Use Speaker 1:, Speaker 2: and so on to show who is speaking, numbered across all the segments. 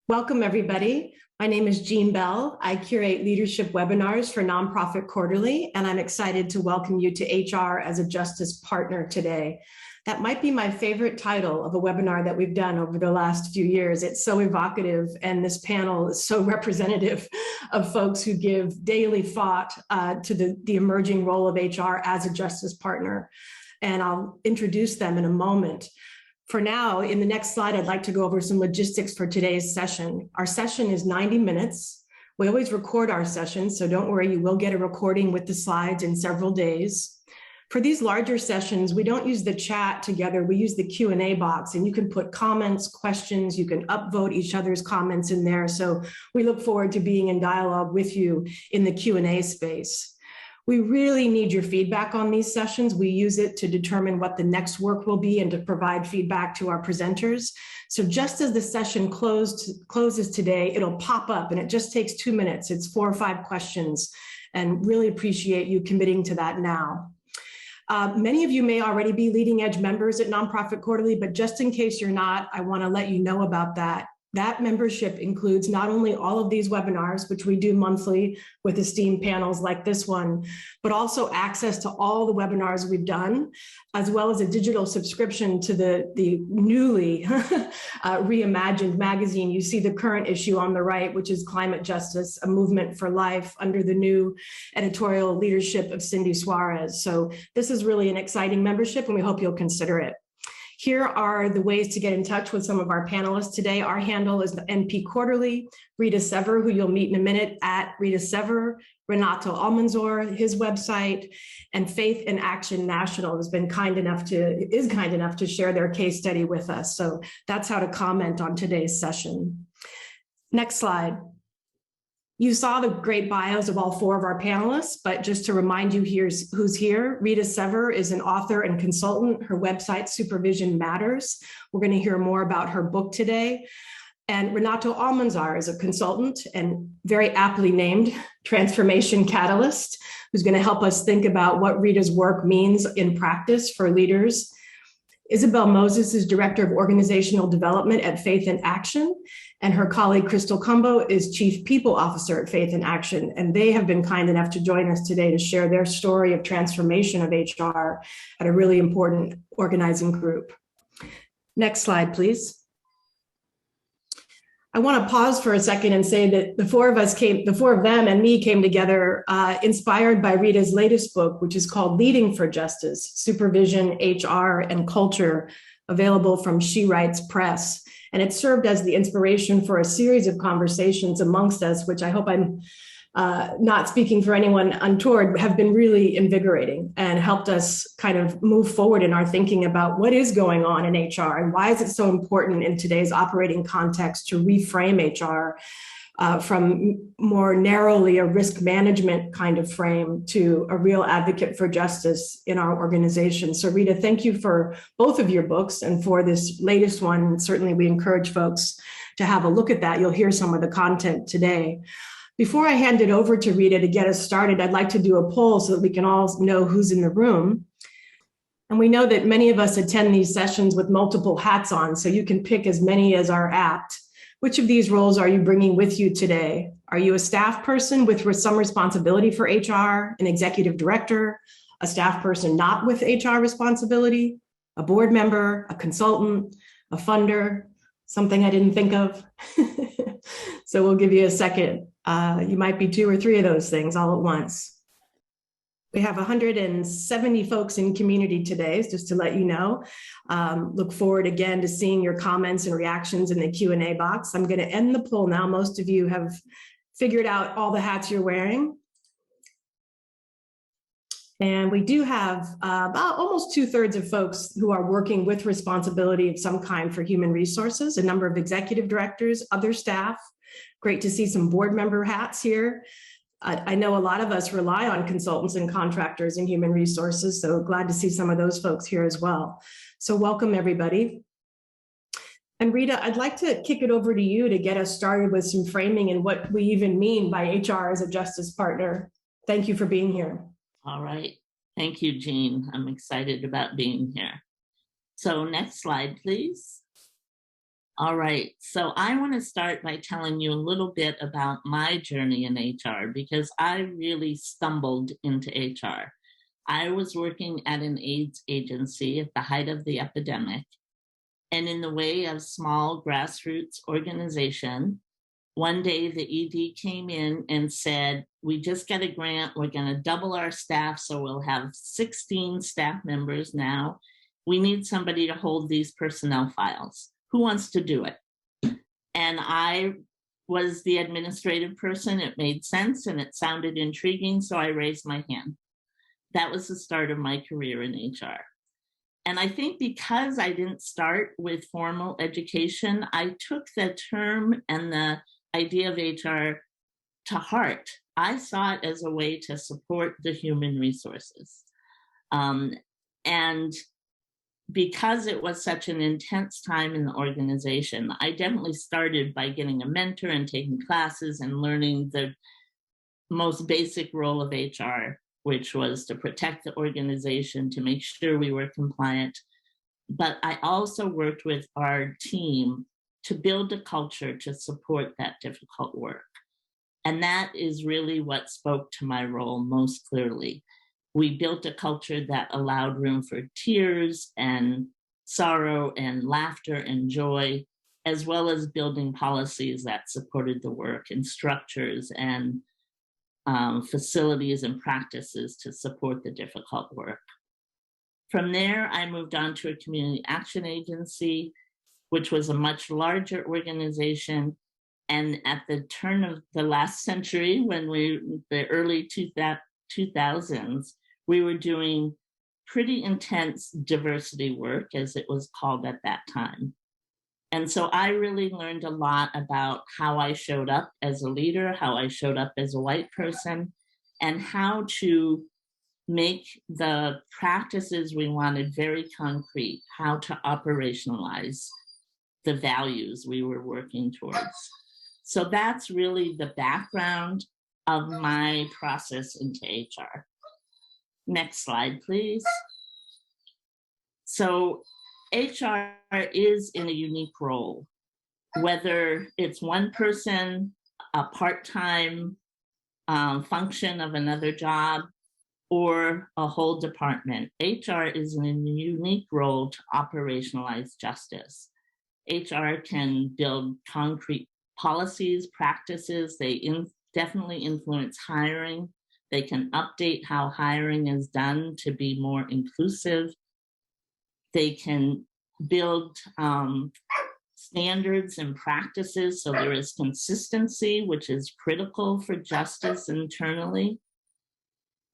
Speaker 1: Welcome, everybody. My name is Jean Bell. I curate leadership webinars for Nonprofit Quarterly, and I'm excited to welcome you to HR as a Justice Partner today. That might be my favorite title of a webinar that we've done over the last few years. It's so evocative, and this panel is so representative of folks who give daily thought to the emerging role of HR as a Justice Partner. And I'll introduce them in a moment. For now, in the next slide, I'd like to go over some logistics for today's session. Our session is 90 minutes. We always record our sessions, so don't worry, you will get a recording with the slides in several days. For these larger sessions, we don't use the chat together, we use the Q&A box, and you can put comments, questions, you can upvote each other's comments in there. So we look forward to being in dialogue with you in the Q&A space. We really need your feedback on these sessions. We use it to determine what the next work will be and to provide feedback to our presenters. So just as the session closes today, it'll pop up and it just takes 2 minutes. It's 4 or 5 questions, and really appreciate you committing to that now. Many of you may already be leading edge members at Nonprofit Quarterly, but just in case you're not, I want to let you know about that. That membership includes not only all of these webinars, which we do monthly with esteemed panels like this one, but also access to all the webinars we've done, as well as a digital subscription to the newly reimagined magazine. You see the current issue on the right, which is Climate Justice, a Movement for Life, under the new editorial leadership of Cindy Suarez. So this is really an exciting membership, and we hope you'll consider it. Here are the ways to get in touch with some of our panelists today. Our handle is the NP Quarterly. Rita Sever, who you'll meet in a minute, at Rita Sever. Renato Almanzor, his website, and Faith in Action National is kind enough to share their case study with us. So that's how to comment on today's session. Next slide. You saw the great bios of all 4 of our panelists, but just to remind you who's here, Rita Sever is an author and consultant. Her website, Supervision Matters. We're going to hear more about her book today. And Renato Almanzar is a consultant and very aptly named Transformation Catalyst, who's going to help us think about what Rita's work means in practice for leaders. Isabel Moses is Director of Organizational Development at Faith in Action, and her colleague Crystal Cumbo is Chief People Officer at Faith in Action, and they have been kind enough to join us today to share their story of transformation of HR at a really important organizing group. Next slide, please. I want to pause for a second and say that the 4 of them and me came together inspired by Rita's latest book, which is called Leading for Justice, Supervision, HR, and Culture, available from She Writes Press. And it served as the inspiration for a series of conversations amongst us, which I hope I'm not speaking for anyone untoward, have been really invigorating and helped us kind of move forward in our thinking about what is going on in HR and why is it so important in today's operating context to reframe HR from more narrowly a risk management kind of frame to a real advocate for justice in our organization. So Rita, thank you for both of your books and for this latest one. Certainly we encourage folks to have a look at that. You'll hear some of the content today. Before I hand it over to Rita to get us started, I'd like to do a poll so that we can all know who's in the room. And we know that many of us attend these sessions with multiple hats on, so you can pick as many as are apt. Which of these roles are you bringing with you today? Are you a staff person with some responsibility for HR, an executive director, a staff person not with HR responsibility, a board member, a consultant, a funder, something I didn't think of? So we'll give you a second. You might be 2 or 3 of those things all at once. We have 170 folks in community today, just to let you know. Look forward again to seeing your comments and reactions in the Q&A box. I'm going to end the poll now. Most of you have figured out all the hats you're wearing. And we do have about almost 2/3 of folks who are working with responsibility of some kind for human resources, a number of executive directors, other staff. Great to see some board member hats here. I know a lot of us rely on consultants and contractors in human resources, so glad to see some of those folks here as well. So welcome, everybody. And Rita, I'd like to kick it over to you to get us started with some framing and what we even mean by HR as a justice partner. Thank you for being here.
Speaker 2: All right. Thank you, Jean. I'm excited about being here. So next slide, please. All right. So I want to start by telling you a little bit about my journey in HR because I really stumbled into HR. I was working at an AIDS agency at the height of the epidemic. And in the way of small grassroots organization, one day the ED came in and said, we just got a grant. We're going to double our staff. So we'll have 16 staff members now. We need somebody to hold these personnel files. Who wants to do it? And I was the administrative person. It made sense and it sounded intriguing. So I raised my hand. That was the start of my career in HR. And I think because I didn't start with formal education, I took the term and the idea of HR to heart. I saw it as a way to support the human resources. And because it was such an intense time in the organization, I definitely started by getting a mentor and taking classes and learning the most basic role of HR, which was to protect the organization, to make sure we were compliant. But I also worked with our team to build a culture to support that difficult work. And that is really what spoke to my role most clearly. We built a culture that allowed room for tears and sorrow and laughter and joy, as well as building policies that supported the work and structures and facilities and practices to support the difficult work. From there, I moved on to a community action agency, which was a much larger organization. And at the turn of the last century, the early 2000s, we were doing pretty intense diversity work, as it was called at that time. And so I really learned a lot about how I showed up as a leader, how I showed up as a white person, and how to make the practices we wanted very concrete, how to operationalize the values we were working towards. So that's really the background of my process into HR. Next slide, please. So HR is in a unique role, whether it's one person, a part-time function of another job, or a whole department. HR is in a unique role to operationalize justice. HR can build concrete policies, practices. They definitely influence hiring. They can update how hiring is done to be more inclusive. They can build standards and practices so there is consistency, which is critical for justice internally.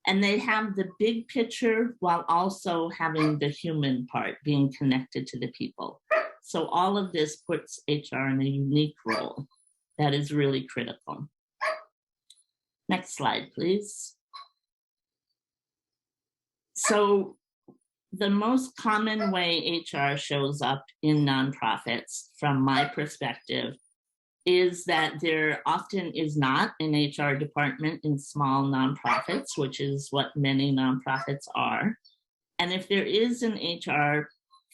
Speaker 2: And they have the big picture while also having the human part, being connected to the people. So all of this puts HR in a unique role that is really critical. Next slide, please. So the most common way HR shows up in nonprofits, from my perspective, is that there often is not an HR department in small nonprofits, which is what many nonprofits are. And if there is an HR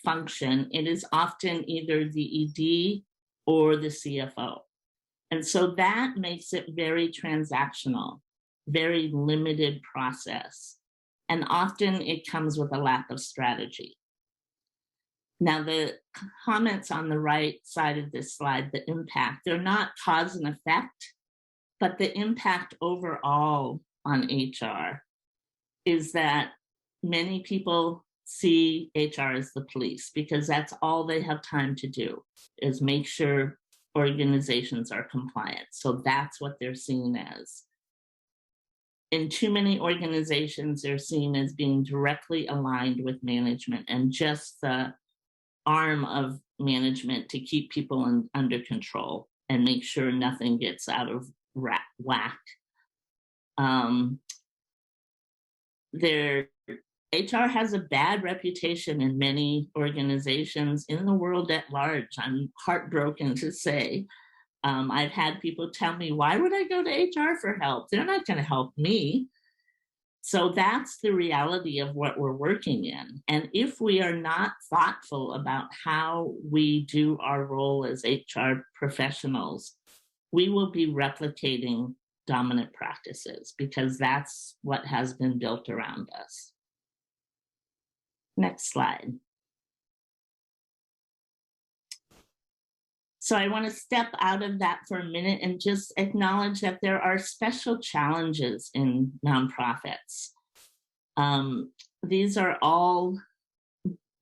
Speaker 2: function, it is often either the ED or the CFO. And so that makes it very transactional, very limited process. And often it comes with a lack of strategy. Now, the comments on the right side of this slide, the impact, they're not cause and effect, but the impact overall on HR is that many people see HR as the police because that's all they have time to do is make sure organizations are compliant. So that's what they're seen as. In too many organizations, they're seen as being directly aligned with management and just the arm of management to keep people under control and make sure nothing gets out of whack. Their HR has a bad reputation in many organizations in the world at large. I'm heartbroken to say. I've had people tell me, why would I go to HR for help? They're not going to help me. So that's the reality of what we're working in. And if we are not thoughtful about how we do our role as HR professionals, we will be replicating dominant practices because that's what has been built around us. Next slide. So I want to step out of that for a minute and just acknowledge that there are special challenges in nonprofits. These are all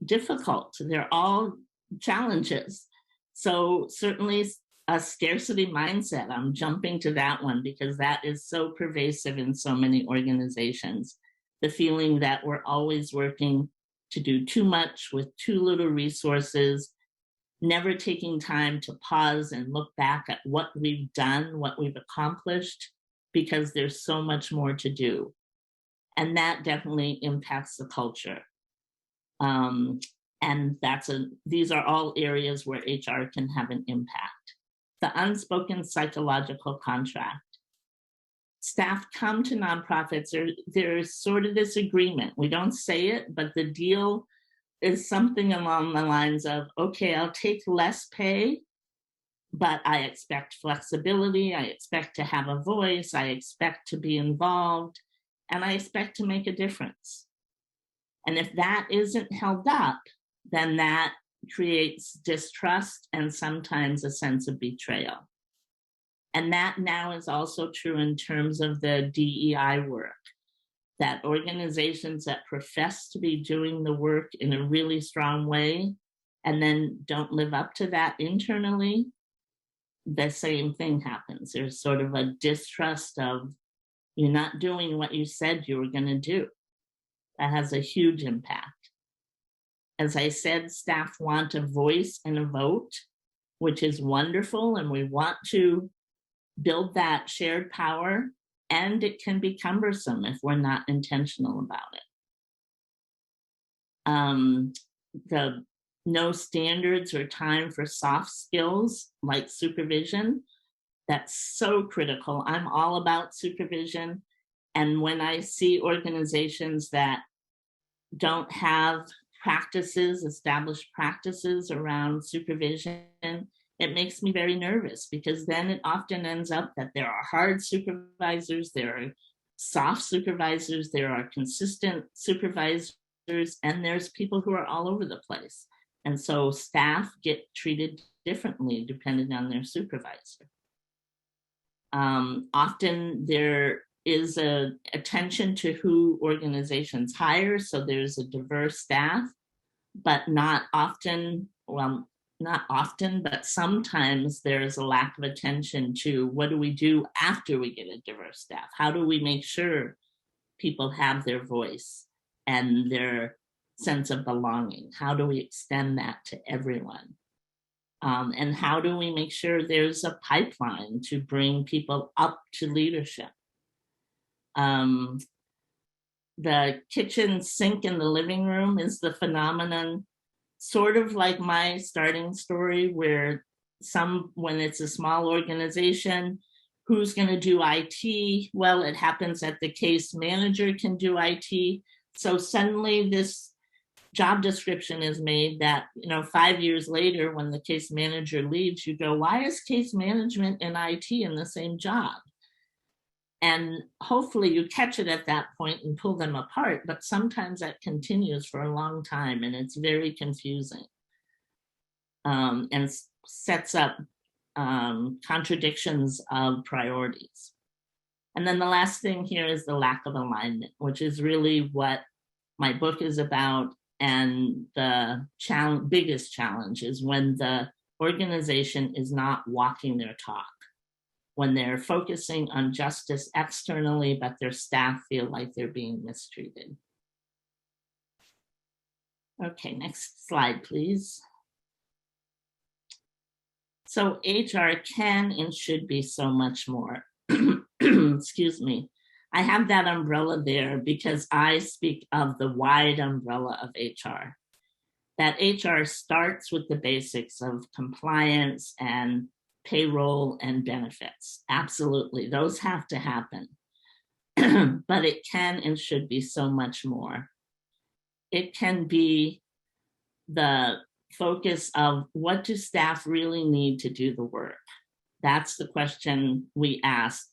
Speaker 2: difficult. They're all challenges. So certainly a scarcity mindset, I'm jumping to that one because that is so pervasive in so many organizations. The feeling that we're always working to do too much with too little resources, never taking time to pause and look back at what we've done, what we've accomplished, because there's so much more to do. And that definitely impacts the culture. And these are all areas where HR can have an impact. The unspoken psychological contract. Staff come to nonprofits, there's sort of this agreement. We don't say it, but the deal is something along the lines of, okay, I'll take less pay, but I expect flexibility, I expect to have a voice, I expect to be involved, and I expect to make a difference. And if that isn't held up, then that creates distrust and sometimes a sense of betrayal. And that now is also true in terms of the DEI work, that organizations that profess to be doing the work in a really strong way and then don't live up to that internally, the same thing happens. There's sort of a distrust of, you're not doing what you said you were going to do. That has a huge impact. As I said, staff want a voice and a vote, which is wonderful, and we want to build that shared power, and it can be cumbersome if we're not intentional about it. The no standards or time for soft skills like supervision, that's so critical. I'm all about supervision. And when I see organizations that don't have established practices around supervision, it makes me very nervous because then it often ends up that there are hard supervisors, there are soft supervisors, there are consistent supervisors, and there's people who are all over the place. And so staff get treated differently depending on their supervisor. Often there is an attention to who organizations hire, so there's a diverse staff, but not often, but sometimes there's a lack of attention to what do we do after we get a diverse staff? How do we make sure people have their voice and their sense of belonging? How do we extend that to everyone? And how do we make sure there's a pipeline to bring people up to leadership? The kitchen sink in the living room is the phenomenon, sort of like my starting story, where when it's a small organization, who's going to do IT? Well, it happens that the case manager can do IT. So suddenly this job description is made that, 5 years later, when the case manager leaves, you go, why is case management and IT in the same job? And hopefully you catch it at that point and pull them apart, but sometimes that continues for a long time and it's very confusing, and sets up contradictions of priorities. And then the last thing here is the lack of alignment, which is really what my book is about. And the biggest challenge is when the organization is not walking their talk, when they're focusing on justice externally, but their staff feel like they're being mistreated. Okay, next slide, please. So HR can and should be so much more. Excuse me. I have that umbrella there because I speak of the wide umbrella of HR. That HR starts with the basics of compliance and payroll and benefits. Absolutely, those have to happen. but it can and should be so much more. It can be the focus of what do staff really need to do the work? That's the question we asked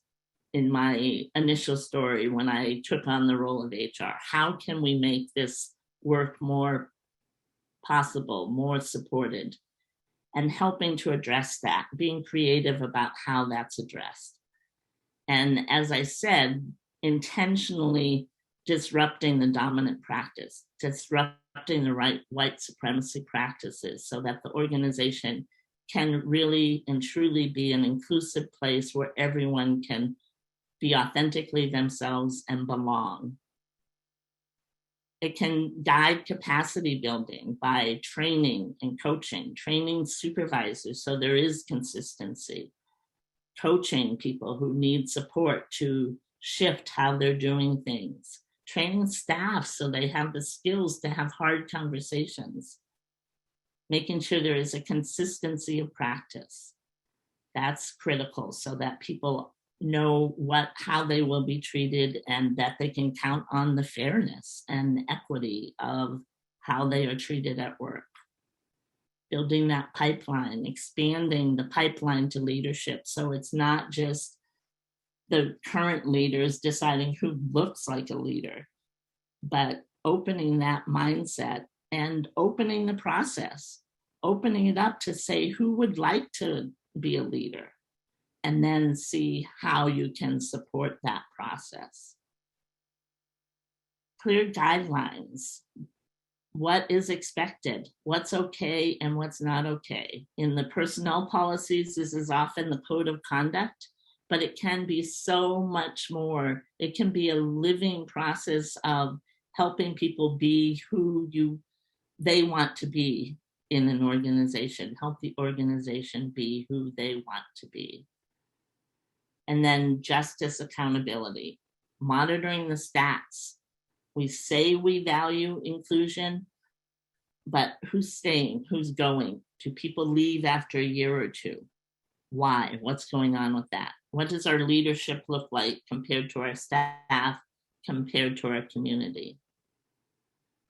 Speaker 2: in my initial story when I took on the role of HR. How can we make this work more possible, more supported? And helping to address that, being creative about how that's addressed. And as I said, intentionally disrupting the dominant practice, disrupting the white supremacy practices so that the organization can really and truly be an inclusive place where everyone can be authentically themselves and belong. It can guide capacity building by training and coaching, training supervisors so there is consistency, coaching people who need support to shift how they're doing things, training staff so they have the skills to have hard conversations, making sure there is a consistency of practice. That's critical so that people know how they will be treated and that they can count on the fairness and equity of how they are treated at work. Building that pipeline, expanding the pipeline to leadership so it's not just the current leaders deciding who looks like a leader, but opening that mindset and opening the process, opening it up to say who would like to be a leader, and then see how you can support that process. Clear guidelines. What is expected? What's okay and what's not okay? In the personnel policies, this is often the code of conduct, but it can be so much more. It can be a living process of helping people be who they want to be in an organization, help the organization be who they want to be. And then justice accountability, monitoring the stats. We say we value inclusion, but who's staying? Who's going? Do people leave after a year or two? Why? What's going on with that? What does our leadership look like compared to our staff, compared to our community?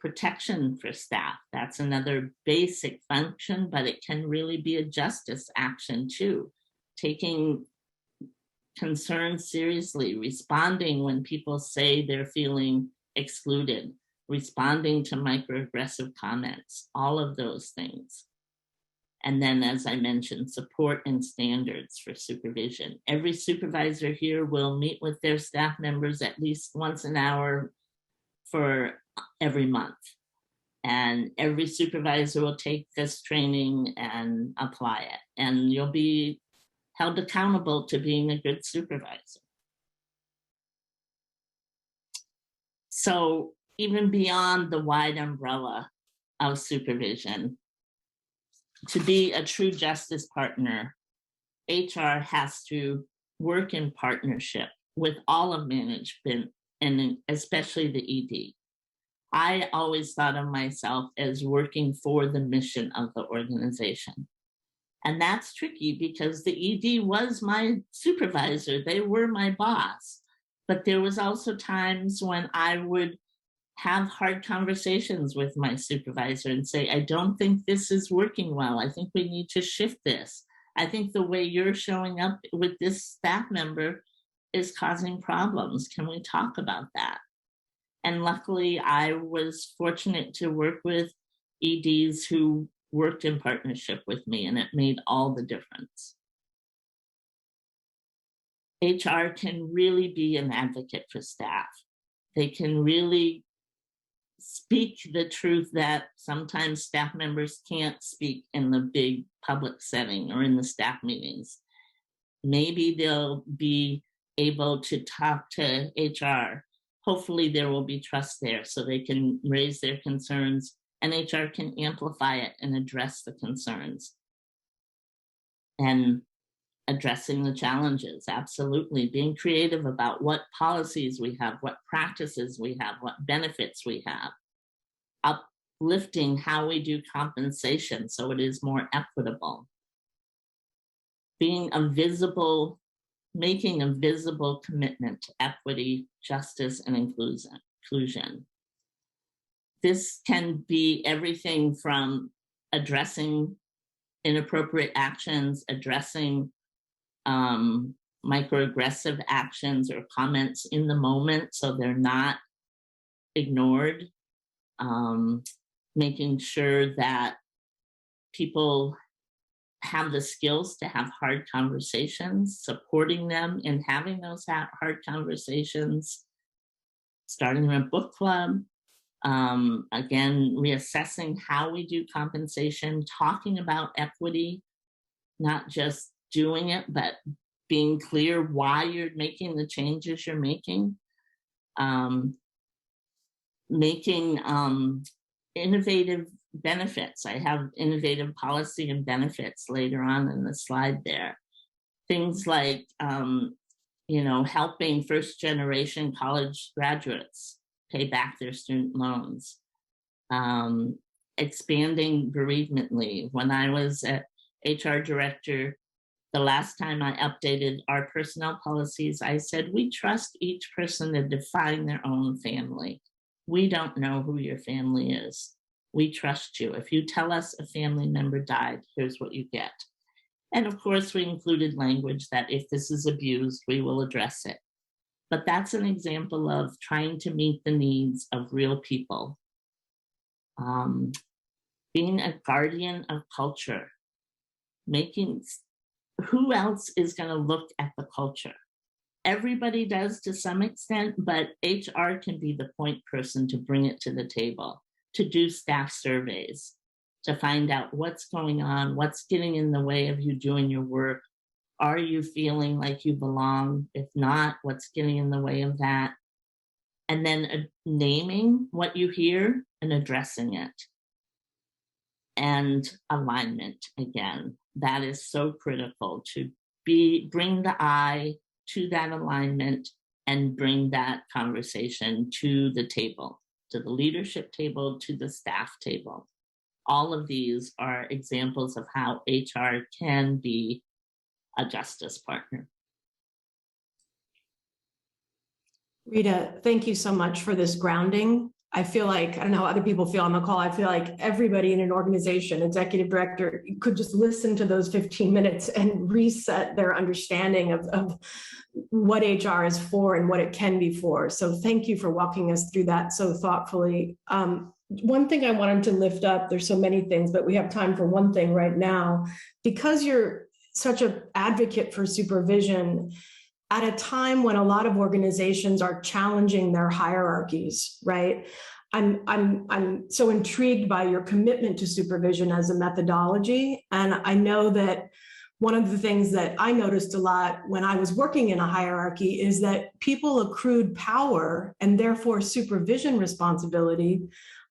Speaker 2: Protection for staff. That's another basic function, but it can really be a justice action too. Taking concerns seriously, responding when people say they're feeling excluded, responding to microaggressive comments, all of those things. And then, as I mentioned, support and standards for supervision. Every supervisor here will meet with their staff members at least once an hour for every month. And every supervisor will take this training and apply it. And you'll be held accountable to being a good supervisor. So even beyond the wide umbrella of supervision, to be a true justice partner, HR has to work in partnership with all of management and especially the ED. I always thought of myself as working for the mission of the organization. And that's tricky because the ED was my supervisor. They were my boss. But there was also times when I would have hard conversations with my supervisor and say, I don't think this is working well. I think we need to shift this. I think the way you're showing up with this staff member is causing problems. Can we talk about that? And luckily, I was fortunate to work with EDs who worked in partnership with me, and it made all the difference. HR can really be an advocate for staff. They can really speak the truth that sometimes staff members can't speak in the big public setting or in the staff meetings. Maybe they'll be able to talk to HR. Hopefully there will be trust there so they can raise their concerns and HR can amplify it and address the concerns. And addressing the challenges, absolutely. Being creative about what policies we have, what practices we have, what benefits we have. Uplifting how we do compensation so it is more equitable. Being a visible making a visible commitment to equity, justice, and inclusion. This can be everything from addressing inappropriate actions, addressing microaggressive actions or comments in the moment so they're not ignored, making sure that people have the skills to have hard conversations, supporting them in having those hard conversations, starting a book club, again, reassessing how we do compensation, talking about equity, not just doing it, but being clear why you're making the changes you're making, making innovative benefits. I have innovative policy and benefits later on in the slide there. Things like, helping first generation college graduates pay back their student loans, expanding bereavement leave. When I was at HR director, the last time I updated our personnel policies, I said, we trust each person to define their own family. We don't know who your family is. We trust you. If you tell us a family member died, here's what you get. And of course, we included language that if this is abused, we will address it. But that's an example of trying to meet the needs of real people. Being a guardian of culture, who else is going to look at the culture? Everybody does to some extent, but HR can be the point person to bring it to the table, to do staff surveys, to find out what's going on, what's getting in the way of you doing your work. Are you feeling like you belong? If not, what's getting in the way of that? And then naming what you hear and addressing it. And alignment, again, that is so critical to bring the I to that alignment and bring that conversation to the table, to the leadership table, to the staff table. All of these are examples of how HR can be a justice partner.
Speaker 1: Rita, thank you so much for this grounding. I feel like, I don't know how other people feel on the call, I feel like everybody in an organization, executive director, could just listen to those 15 minutes and reset their understanding of what HR is for and what it can be for. So thank you for walking us through that so thoughtfully. One thing I wanted to lift up, there's so many things, but we have time for one thing right now. Because you're such an advocate for supervision, at a time when a lot of organizations are challenging their hierarchies, right? I'm so intrigued by your commitment to supervision as a methodology. And I know that one of the things that I noticed a lot when I was working in a hierarchy is that people accrued power and therefore supervision responsibility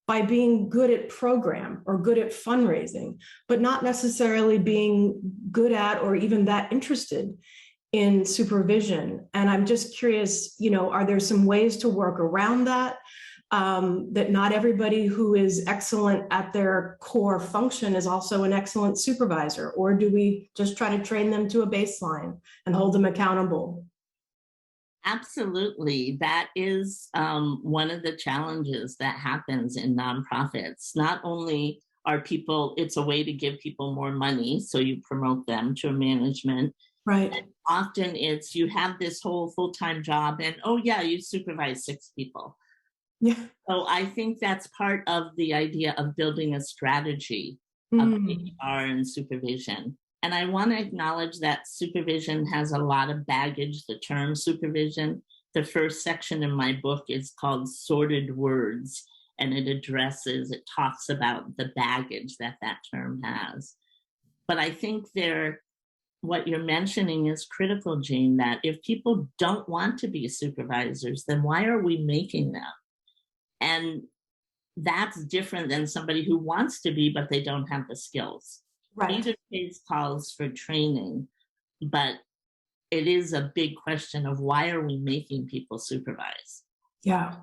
Speaker 1: by being good at program or good at fundraising, but not necessarily being good at or even that interested in supervision. And I'm just curious, are there some ways to work around that? That not everybody who is excellent at their core function is also an excellent supervisor? Or do we just try to train them to a baseline and hold them accountable?
Speaker 2: Absolutely. That is one of the challenges that happens in nonprofits. Not only are people, it's a way to give people more money, so you promote them to management.
Speaker 1: Right.
Speaker 2: And often it's you have this whole full-time job and, oh yeah, you supervise 6 people.
Speaker 1: Yeah.
Speaker 2: So I think that's part of the idea of building a strategy of HR and supervision. And I want to acknowledge that supervision has a lot of baggage, the term supervision. The first section in my book is called Sorted Words, and it talks about the baggage that term has. But I think what you're mentioning is critical, Jean, that if people don't want to be supervisors, then why are we making them? And that's different than somebody who wants to be, but they don't have the skills.
Speaker 1: Right.
Speaker 2: Either case calls for training, but it is a big question of why are we making people supervise?
Speaker 1: Yeah.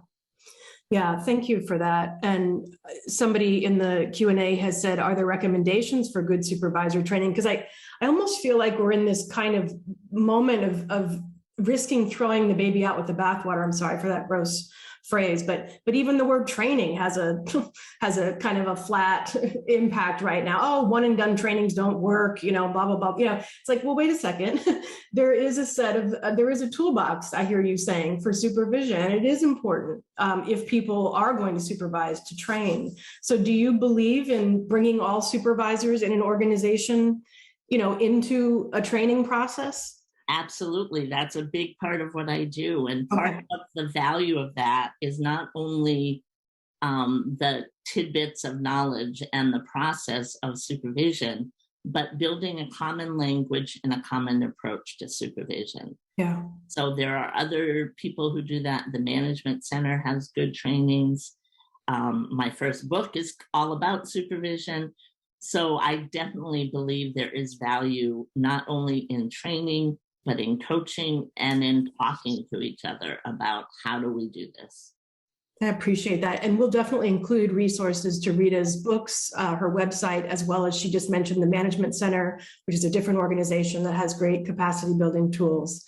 Speaker 1: Yeah, thank you for that. And somebody in the Q&A has said, are there recommendations for good supervisor training? Because I almost feel like we're in this kind of moment of risking throwing the baby out with the bathwater. I'm sorry for that gross phrase, but even the word training has a has a kind of a flat impact right now. Oh, one and done trainings don't work, blah blah blah. It's like, well, wait a second. There is a toolbox, I hear you saying, for supervision, and it is important if people are going to supervise to train. So do you believe in bringing all supervisors in an organization, into a training process?
Speaker 2: Absolutely. That's a big part of what I do. And part
Speaker 1: Okay.
Speaker 2: of the value of that is not only the tidbits of knowledge and the process of supervision, but building a common language and a common approach to supervision.
Speaker 1: Yeah.
Speaker 2: So there are other people who do that. The Management Center has good trainings. My first book is all about supervision. So I definitely believe there is value not only in training, but in coaching and in talking to each other about how do we do this.
Speaker 1: I appreciate that. And we'll definitely include resources to Rita's books, her website, as well as she just mentioned the Management Center, which is a different organization that has great capacity building tools.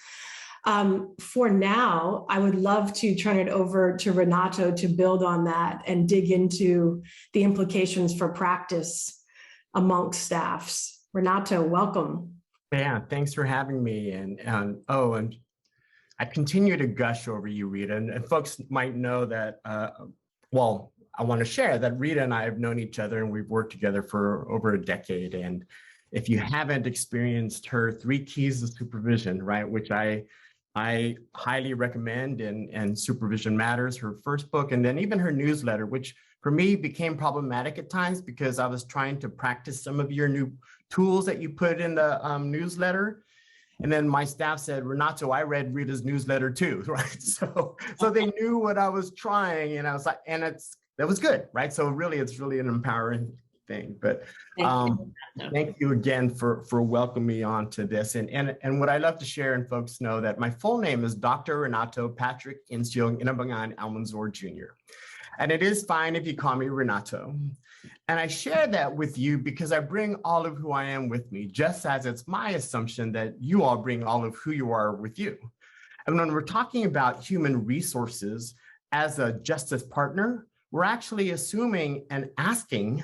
Speaker 1: For now, I would love to turn it over to Renato to build on that and dig into the implications for practice amongst staffs. Renato, welcome.
Speaker 3: Yeah, thanks for having me. And I continue to gush over you, Rita. And folks might know that, I want to share that Rita and I have known each other and we've worked together for over a decade. And if you haven't experienced her 3 Keys of Supervision, right, which I highly recommend, and Supervision Matters, her first book, and then even her newsletter, which for me became problematic at times because I was trying to practice some of your new tools that you put in the newsletter. And then my staff said, Renato, I read Rita's newsletter too, right? So they knew what I was trying, and I was like, that was good, right? So really, it's really an empowering thing. But thank you again for welcoming me on to this. And what I love to share, and folks know that my full name is Dr. Renato Patrick Insiong Inabangan Almanzor Jr. And it is fine if you call me Renato. And I share that with you because I bring all of who I am with me, just as it's my assumption that you all bring all of who you are with you. And when we're talking about human resources as a justice partner, we're actually assuming and asking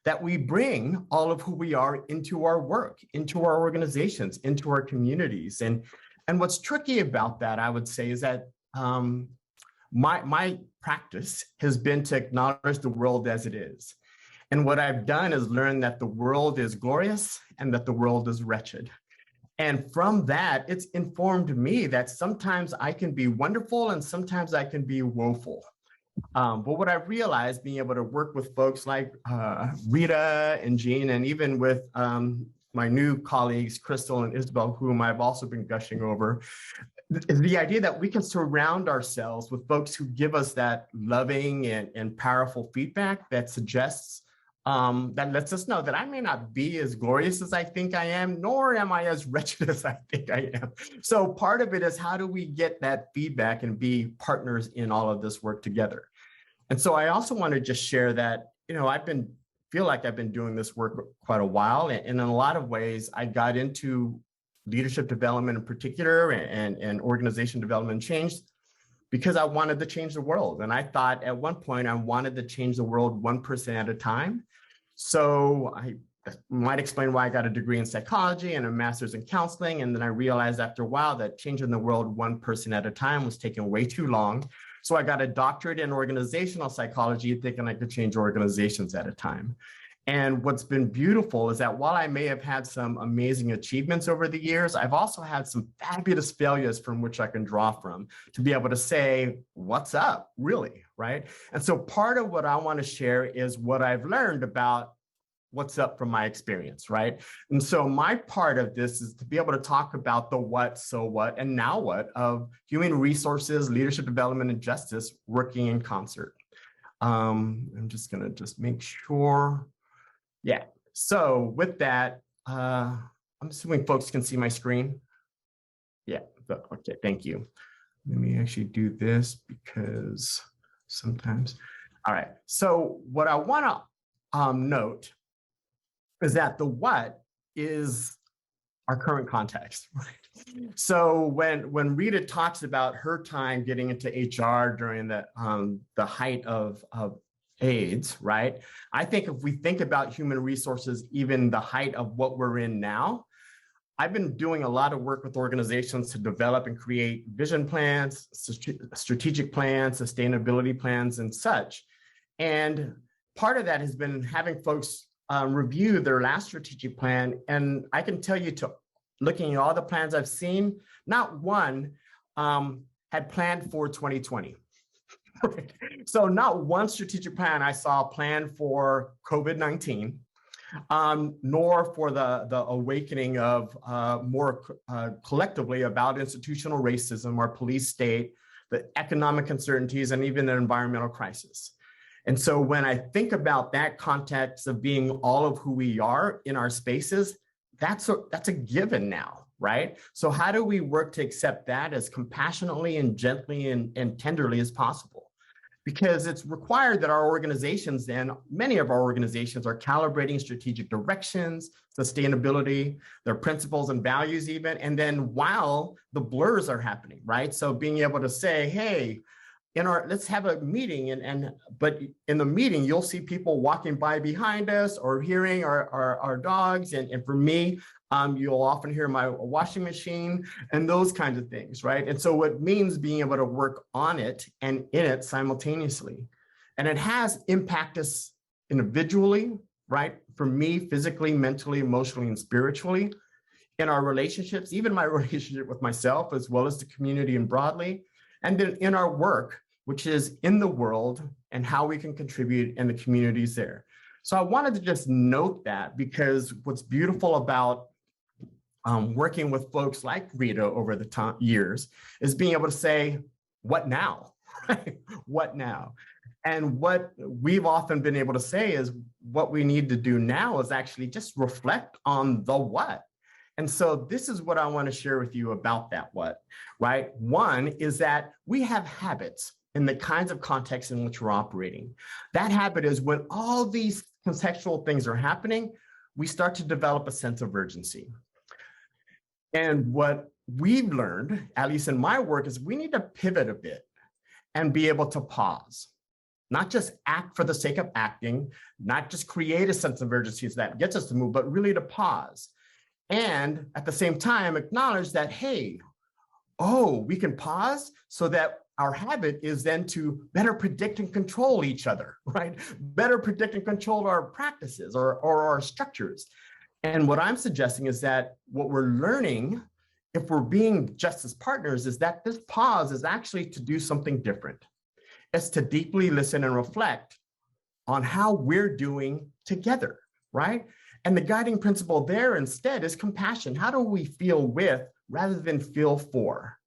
Speaker 3: that we bring all of who we are into our work, into our organizations, into our communities. And what's tricky about that, I would say, is that my practice has been to acknowledge the world as it is. And what I've done is learn that the world is glorious and that the world is wretched. And from that, it's informed me that sometimes I can be wonderful and sometimes I can be woeful. But what I've realized, being able to work with folks like Rita and Jean, and even with my new colleagues, Crystal and Isabel, whom I've also been gushing over, is the idea that we can surround ourselves with folks who give us that loving and powerful feedback that suggests, that lets us know that I may not be as glorious as I think I am, nor am I as wretched as I think I am. So part of it is, how do we get that feedback and be partners in all of this work together? And so I also want to just share that, feel like I've been doing this work quite a while. And in a lot of ways, I got into leadership development in particular and organization development change because I wanted to change the world. And I thought at one point I wanted to change the world one person at a time. So I might explain why I got a degree in psychology and a master's in counseling. And then I realized after a while that changing the world one person at a time was taking way too long. So I got a doctorate in organizational psychology, thinking I could change organizations at a time. And what's been beautiful is that while I may have had some amazing achievements over the years, I've also had some fabulous failures from which I can draw from to be able to say, what's up, really, right? And so part of what I want to share is what I've learned about what's up from my experience, right? And so my part of this is to be able to talk about the what, so what, and now what of human resources, leadership development, and justice working in concert. I'm just going to make sure. Yeah, so with that, I'm assuming folks can see my screen. Yeah, okay, thank you. Let me actually do this because sometimes. All right. So what I want to note is that the what is our current context, right? So when Rita talks about her time getting into HR during the height of AIDS, right? I think if we think about human resources, even the height of what we're in now, I've been doing a lot of work with organizations to develop and create vision plans, strategic plans, sustainability plans, and such. And part of that has been having folks review their last strategic plan. And I can tell you, to looking at all the plans I've seen, not one had planned for 2020. So not one strategic plan I saw planned for COVID-19, nor for the awakening of more collectively about institutional racism, our police state, the economic uncertainties, and even the environmental crisis. And so when I think about that context of being all of who we are in our spaces, that's a given now, right? So how do we work to accept that as compassionately and gently and tenderly as possible? Because it's required that our organizations, then many of our organizations, are calibrating strategic directions, sustainability, their principles and values even, and then while the blurs are happening, right? So being able to say, hey, let's have a meeting, but in the meeting, you'll see people walking by behind us or hearing our dogs. And for me, you'll often hear my washing machine and those kinds of things, right? And so it means being able to work on it and in it simultaneously. And it has impacted us individually, right? For me, physically, mentally, emotionally, and spiritually, in our relationships, even my relationship with myself, as well as the community and broadly, and then in our work, which is in the world and how we can contribute in the communities there. So I wanted to just note that, because what's beautiful about working with folks like Rita over the years is being able to say, what now? What now? And what we've often been able to say is what we need to do now is actually just reflect on the what. And so this is what I want to share with you about that what, right? One is that we have habits in the kinds of contexts in which we're operating. That habit is when all these contextual things are happening, we start to develop a sense of urgency. And what we've learned, at least in my work, is we need to pivot a bit and be able to pause. Not just act for the sake of acting, not just create a sense of urgency that gets us to move, but really to pause. And at the same time, acknowledge that, hey, we can pause so that our habit is then to better predict and control each other, right? Better predict and control our practices or our structures. And what I'm suggesting is that what we're learning, if we're being justice partners, is that this pause is actually to do something different. It's to deeply listen and reflect on how we're doing together, right? And the guiding principle there instead is compassion. How do we feel with rather than feel for?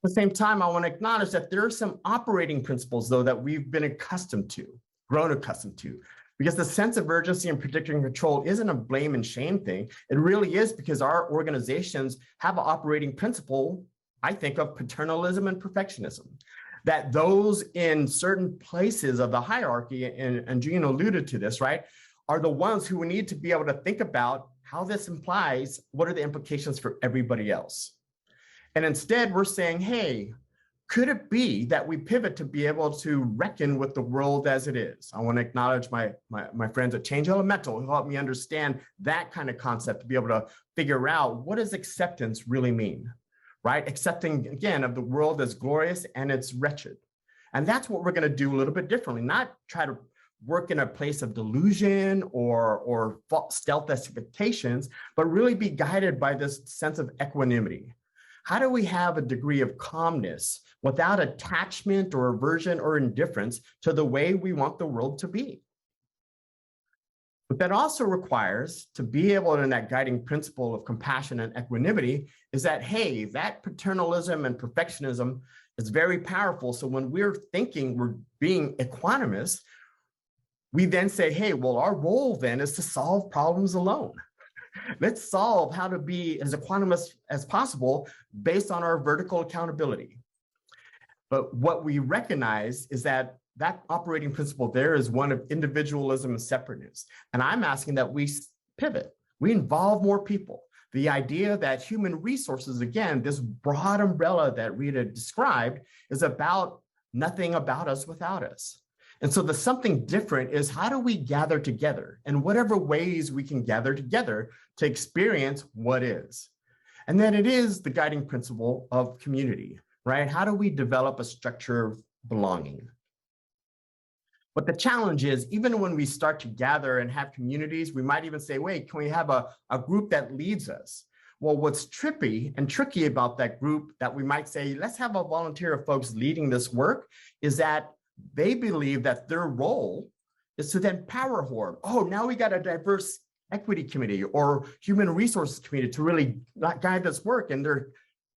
Speaker 3: At the same time, I want to acknowledge that there are some operating principles, though, that we've been grown accustomed to. Because the sense of urgency and predicting control isn't a blame and shame thing. It really is because our organizations have an operating principle, I think, of paternalism and perfectionism. That those in certain places of the hierarchy, and Jean alluded to this, right, are the ones who need to be able to think about how this implies, what are the implications for everybody else? And instead, we're saying, hey, could it be that we pivot to be able to reckon with the world as it is? I want to acknowledge my friends at Change Elemental who helped me understand that kind of concept, to be able to figure out what does acceptance really mean, right? Accepting, again, of the world as glorious and it's wretched. And that's what we're going to do a little bit differently, not try to work in a place of delusion or stealth expectations, but really be guided by this sense of equanimity. How do we have a degree of calmness without attachment or aversion or indifference to the way we want the world to be? But that also requires, to be able, in that guiding principle of compassion and equanimity, is that, hey, that paternalism and perfectionism is very powerful. So when we're thinking we're being equanimous, we then say, hey, well, our role then is to solve problems alone. Let's solve how to be as equanimous as possible based on our vertical accountability. But what we recognize is that that operating principle there is one of individualism and separateness. And I'm asking that we pivot, we involve more people. The idea that human resources, again, this broad umbrella that Rita described, is about nothing about us without us. And so the something different is, how do we gather together in whatever ways we can gather together to experience what is? And then it is the guiding principle of community, right? How do we develop a structure of belonging? But the challenge is, even when we start to gather and have communities, we might even say, wait, can we have a group that leads us? Well, what's trippy and tricky about that group that we might say, let's have a volunteer of folks leading this work, is that they believe that their role is to then power hoard. Oh, now we got a diverse equity committee or human resources committee to really guide this work. And their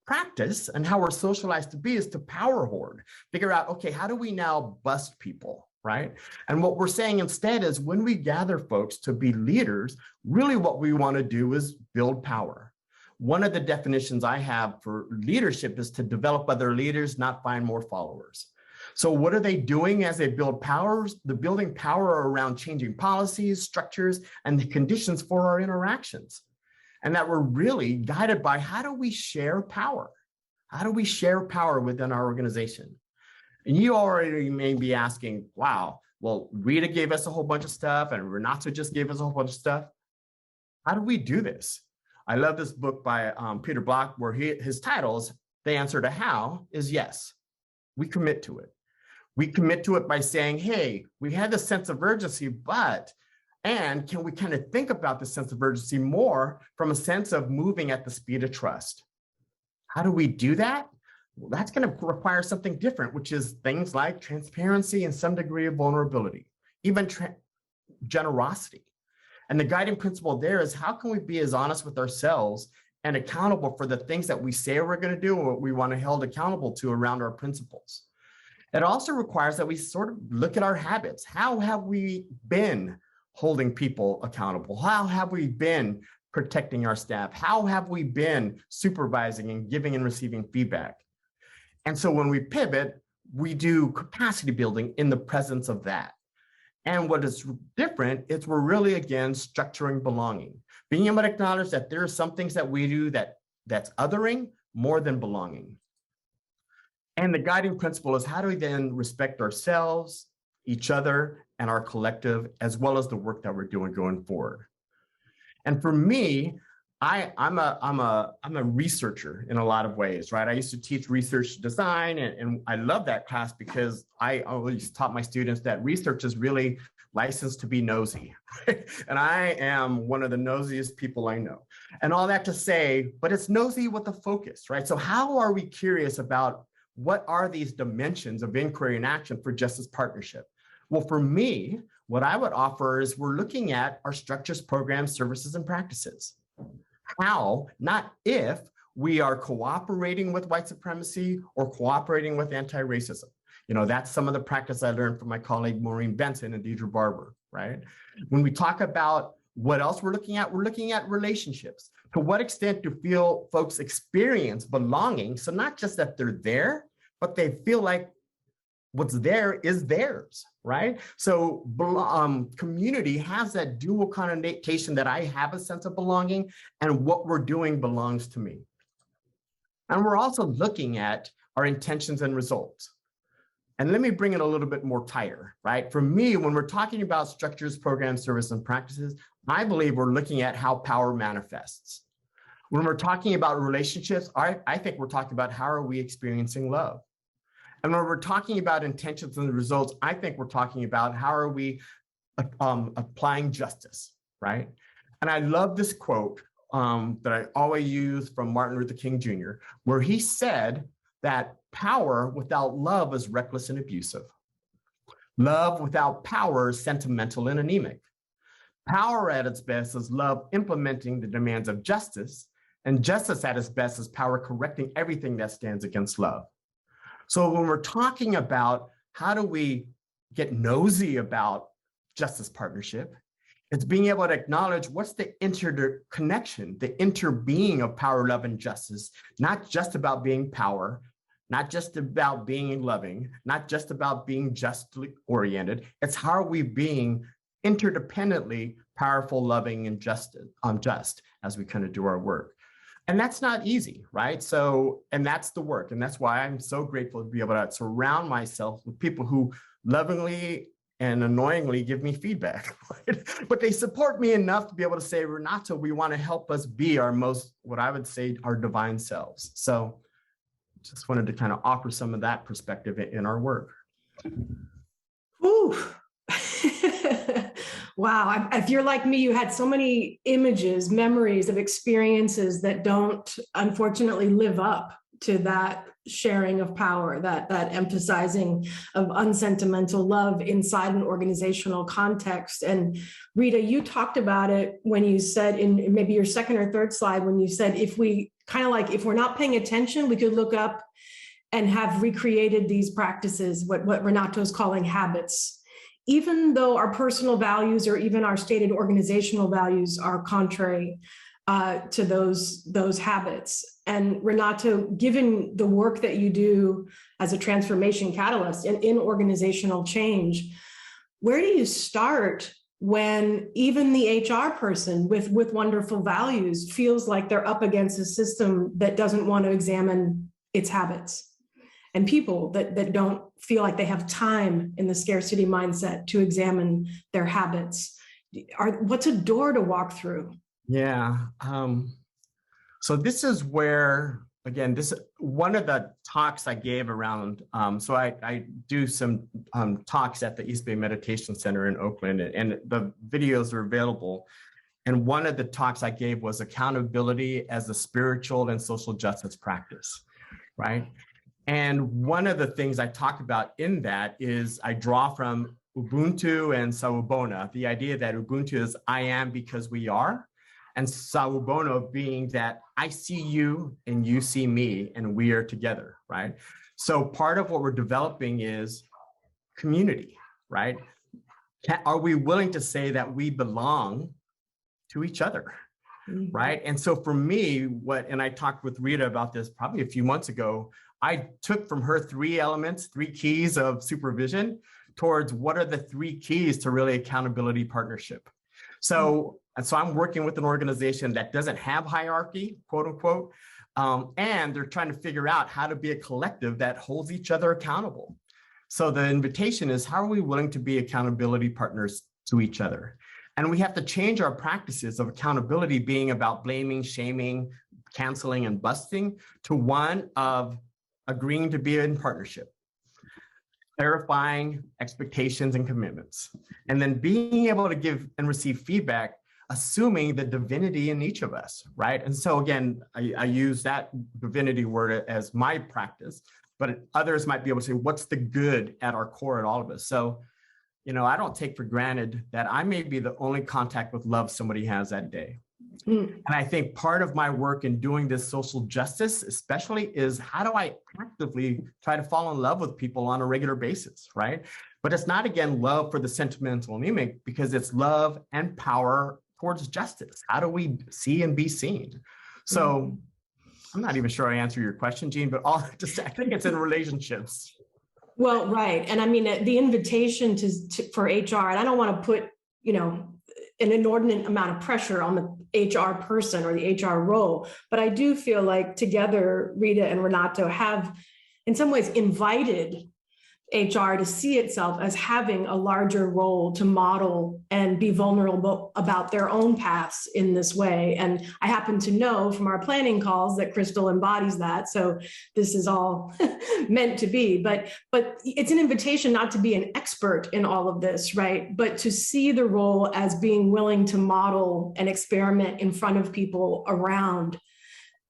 Speaker 3: practice and how we're socialized to be is to power hoard, figure out, okay, how do we now bust people? Right? And what we're saying instead is, when we gather folks to be leaders, really what we want to do is build power. One of the definitions I have for leadership is to develop other leaders, not find more followers. So what are they doing as they build powers? They're building power around changing policies, structures, and the conditions for our interactions. And that we're really guided by, how do we share power? How do we share power within our organization? And you already may be asking, wow, well, Rita gave us a whole bunch of stuff and Renato just gave us a whole bunch of stuff. How do we do this? I love this book by Peter Block, where his titles, the answer to how is yes. We commit to it. We commit to it by saying, hey, we had this sense of urgency, and can we kind of think about the sense of urgency more from a sense of moving at the speed of trust? How do we do that? Well, that's going to require something different, which is things like transparency and some degree of vulnerability, even generosity. And the guiding principle there is, how can we be as honest with ourselves and accountable for the things that we say we're going to do or what we want to held accountable to around our principles? It also requires that we sort of look at our habits. How have we been holding people accountable? How have we been protecting our staff? How have we been supervising and giving and receiving feedback? And so when we pivot, we do capacity building in the presence of that. And what is different is we're really, again, structuring belonging, being able to acknowledge that there are some things that we do that's othering more than belonging. And the guiding principle is, how do we then respect ourselves, each other, and our collective, as well as the work that we're doing going forward. And for me, I'm a researcher in a lot of ways, right? I used to teach research design, and I love that class because I always taught my students that research is really licensed to be nosy. And I am one of the nosiest people I know. And all that to say, but it's nosy with a focus, right? So how are we curious about what are these dimensions of inquiry and action for justice partnership? Well, for me, what I would offer is, we're looking at our structures, programs, services, and practices. How, not if, we are cooperating with white supremacy or cooperating with anti-racism. You know, that's some of the practice I learned from my colleague Maureen Benson and Deidre Barber, right? When we talk about what else we're looking at relationships. To what extent do folks experience belonging? So not just that they're there, but they feel like what's there is theirs, right? So community has that dual connotation that I have a sense of belonging, and what we're doing belongs to me. And we're also looking at our intentions and results. And let me bring it a little bit more tighter, right? For me, when we're talking about structures, programs, services, and practices, I believe we're looking at how power manifests. When we're talking about relationships, I think we're talking about how are we experiencing love. And when we're talking about intentions and results, I think we're talking about how are we applying justice, right? And I love this quote that I always use from Martin Luther King Jr., where he said that power without love is reckless and abusive. Love without power is sentimental and anemic. Power at its best is love implementing the demands of justice, and justice at its best is power correcting everything that stands against love. So when we're talking about how do we get nosy about justice partnership, it's being able to acknowledge what's the interconnection, the interbeing of power, love, and justice, not just about being power, not just about being loving, not just about being justly oriented. It's how are we being interdependently powerful, loving, and just as we kind of do our work. And that's not easy, right? So, and that's the work. And that's why I'm so grateful to be able to surround myself with people who lovingly and annoyingly give me feedback, right? But they support me enough to be able to say, Renato, we want to help us be our most, what I would say, our divine selves. So just wanted to kind of offer some of that perspective in our work.
Speaker 1: Ooh. Wow. If you're like me, you had so many images, memories of experiences that don't unfortunately live up to that sharing of power, that emphasizing of unsentimental love inside an organizational context. And Rita, you talked about it when you said in maybe your second or third slide, when you said, if we kind of like, if we're not paying attention, we could look up and have recreated these practices, what Renato's calling habits. Even though our personal values or even our stated organizational values are contrary to those habits. And Renato, given the work that you do as a transformation catalyst in organizational change, where do you start when even the HR person with wonderful values feels like they're up against a system that doesn't want to examine its habits? And people that don't feel like they have time in the scarcity mindset to examine their habits. What's a door to walk through?
Speaker 3: Yeah. So this is where, again, this one of the talks I gave around, so I do some talks at the East Bay Meditation Center in Oakland, and the videos are available. And one of the talks I gave was accountability as a spiritual and social justice practice, right? And one of the things I talk about in that is I draw from Ubuntu and Sawubona, the idea that Ubuntu is I am because we are, and Sawubona being that I see you and you see me and we are together, right? So part of what we're developing is community, right? Are we willing to say that we belong to each other? Right. And so for me, and I talked with Rita about this probably a few months ago, I took from her 3 elements, 3 keys of supervision towards what are the 3 keys to really accountability partnership. So I'm working with an organization that doesn't have hierarchy, quote unquote, and they're trying to figure out how to be a collective that holds each other accountable. So the invitation is, how are we willing to be accountability partners to each other? And we have to change our practices of accountability being about blaming, shaming, canceling, and busting to one of agreeing to be in partnership, clarifying expectations and commitments, and then being able to give and receive feedback, assuming the divinity in each of us, right? And so again, I use that divinity word as my practice, but others might be able to say, what's the good at our core at all of us? So, I don't take for granted that I may be the only contact with love somebody has that day. And I think part of my work in doing this social justice, especially, is how do I actively try to fall in love with people on a regular basis, right? But it's not, again, love for the sentimental anemic, because it's love and power towards justice. How do we see and be seen? So I'm not even sure I answer your question, Jean, but I think it's in relationships.
Speaker 1: Well, right. And I mean, the invitation for HR, and I don't want to put, an inordinate amount of pressure on the HR person or the HR role, but I do feel like together, Rita and Renato have in some ways invited HR to see itself as having a larger role to model and be vulnerable about their own paths in this way. And I happen to know from our planning calls that Crystal embodies that. So this is all meant to be, but it's an invitation not to be an expert in all of this, right? But to see the role as being willing to model and experiment in front of people around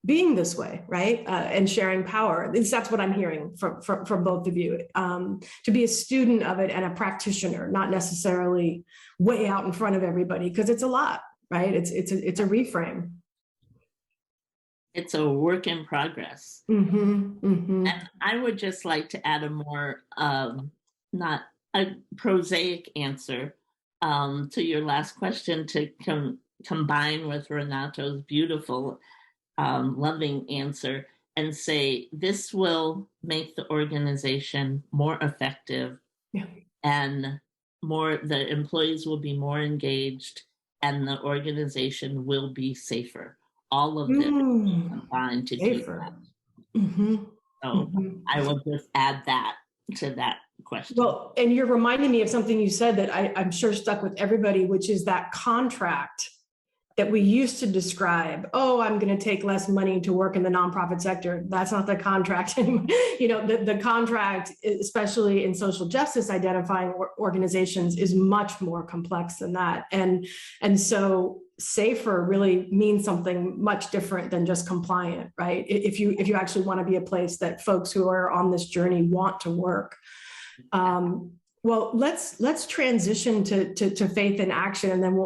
Speaker 1: being this way, right? And sharing power. At least that's what I'm hearing from both of you. To be a student of it and a practitioner, not necessarily way out in front of everybody, because it's a lot, right? It's a reframe.
Speaker 2: It's a work in progress. And I would just like to add a more, not a prosaic answer to your last question, to combine with Renato's beautiful loving answer, and say, this will make the organization more effective,
Speaker 1: Yeah.
Speaker 2: and the employees will be more engaged, and the organization will be safer. All of this combined to do
Speaker 1: Safer.
Speaker 2: that.
Speaker 1: Mhm.
Speaker 2: So
Speaker 1: Mhm.
Speaker 2: I will just add that to that question.
Speaker 1: Well, and you're reminding me of something you said that I'm sure stuck with everybody, which is that contract that we used to describe. Oh, I'm going to take less money to work in the nonprofit sector. That's not the contract. The contract, especially in social justice identifying organizations, is much more complex than that. And so safer really means something much different than just compliant, right? If you actually want to be a place that folks who are on this journey want to work. Well, let's transition to faith in action, and then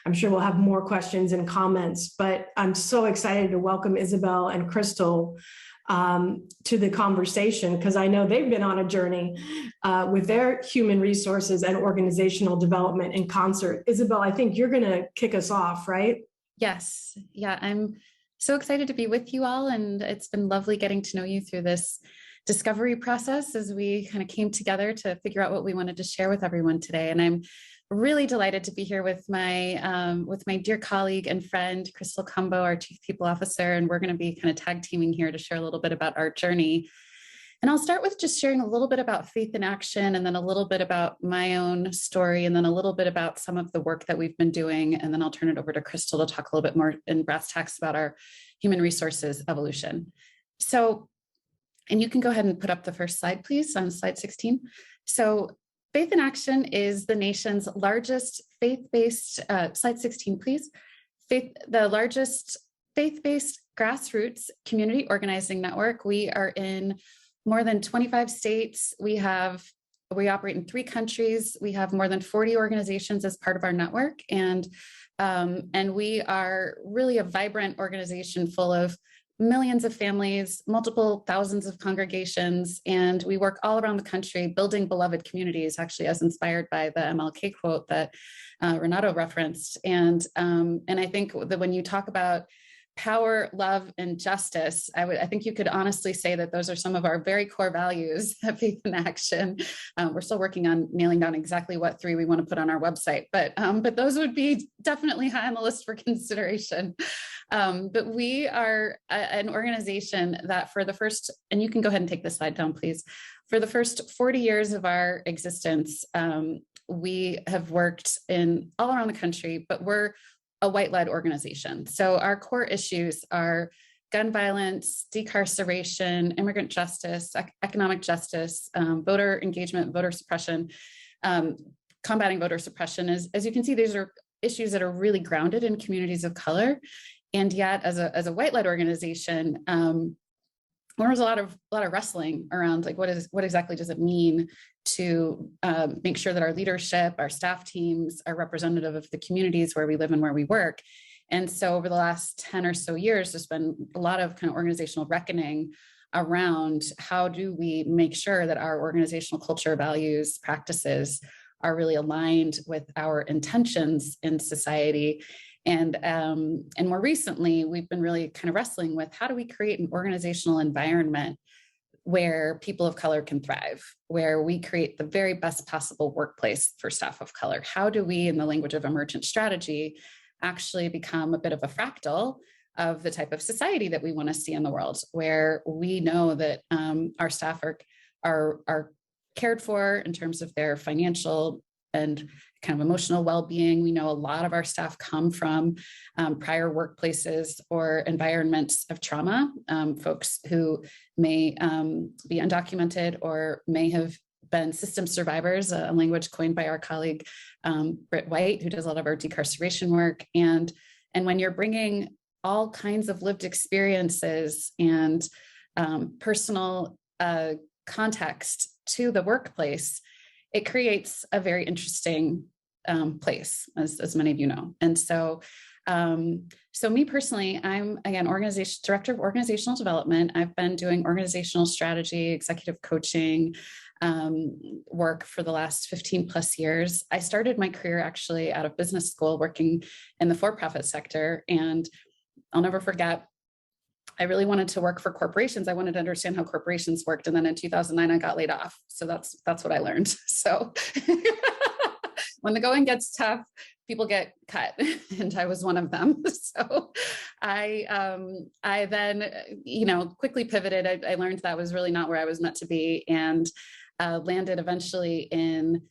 Speaker 1: I'm sure we'll have more questions and comments. But I'm so excited to welcome Isabel and Crystal to the conversation, because I know they've been on a journey with their human resources and organizational development in concert. Isabel, I think you're going to kick us off, right?
Speaker 4: Yes. Yeah, I'm so excited to be with you all, and it's been lovely getting to know you through this discovery process as we kind of came together to figure out what we wanted to share with everyone today. And I'm really delighted to be here with my dear colleague and friend, Crystal Cumbo, our Chief People Officer, and we're going to be kind of tag teaming here to share a little bit about our journey. And I'll start with just sharing a little bit about Faith in Action, and then a little bit about my own story, and then a little bit about some of the work that we've been doing. And then I'll turn it over to Crystal to talk a little bit more in brass tacks about our human resources evolution. So, and you can go ahead and put up the first slide, please, on slide 16. So Faith in Action is the nation's largest faith-based, slide 16, please. The largest faith-based grassroots community organizing network. We are in more than 25 states. We operate in 3 countries. We have more than 40 organizations as part of our network. And we are really a vibrant organization full of millions of families, multiple thousands of congregations, and we work all around the country building beloved communities, actually as inspired by the MLK quote that Renato referenced. And I think that when you talk about power, love, and justice, I think you could honestly say that those are some of our very core values at Faith in Action. We're still working on nailing down exactly what 3 we want to put on our website, but those would be definitely high on the list for consideration. But we are an organization that for the first, and you can go ahead and take this slide down, please. For the first 40 years of our existence, we have worked in all around the country, but we're a white-led organization. So our core issues are gun violence, decarceration, immigrant justice, economic justice, voter engagement, voter suppression, combating voter suppression. As you can see, these are issues that are really grounded in communities of color. And yet, as a white-led organization, there was a lot of wrestling around like what exactly does it mean to make sure that our leadership, our staff teams are representative of the communities where we live and where we work. And so over the last 10 or so years, there's been a lot of kind of organizational reckoning around how do we make sure that our organizational culture, values, practices are really aligned with our intentions in society. And more recently, we've been really kind of wrestling with how do we create an organizational environment where people of color can thrive, where we create the very best possible workplace for staff of color. How do we, in the language of emergent strategy, actually become a bit of a fractal of the type of society that we want to see in the world, where we know that our staff are cared for in terms of their financial and kind of emotional well-being. We know a lot of our staff come from prior workplaces or environments of trauma, folks who may be undocumented or may have been system survivors, a language coined by our colleague, Britt White, who does a lot of our decarceration work. And when you're bringing all kinds of lived experiences and personal context to the workplace, it creates a very interesting place, as many of you know. And so me personally, I'm again director of organizational development. I've been doing organizational strategy, executive coaching work for the last 15 plus years. I started my career actually out of business school working in the for-profit sector. And I'll never forget, I really wanted to work for corporations. I wanted to understand how corporations worked. And then in 2009, I got laid off. So that's what I learned. So when the going gets tough, people get cut, and I was one of them. So I then, quickly pivoted. I learned that was really not where I was meant to be, and landed eventually in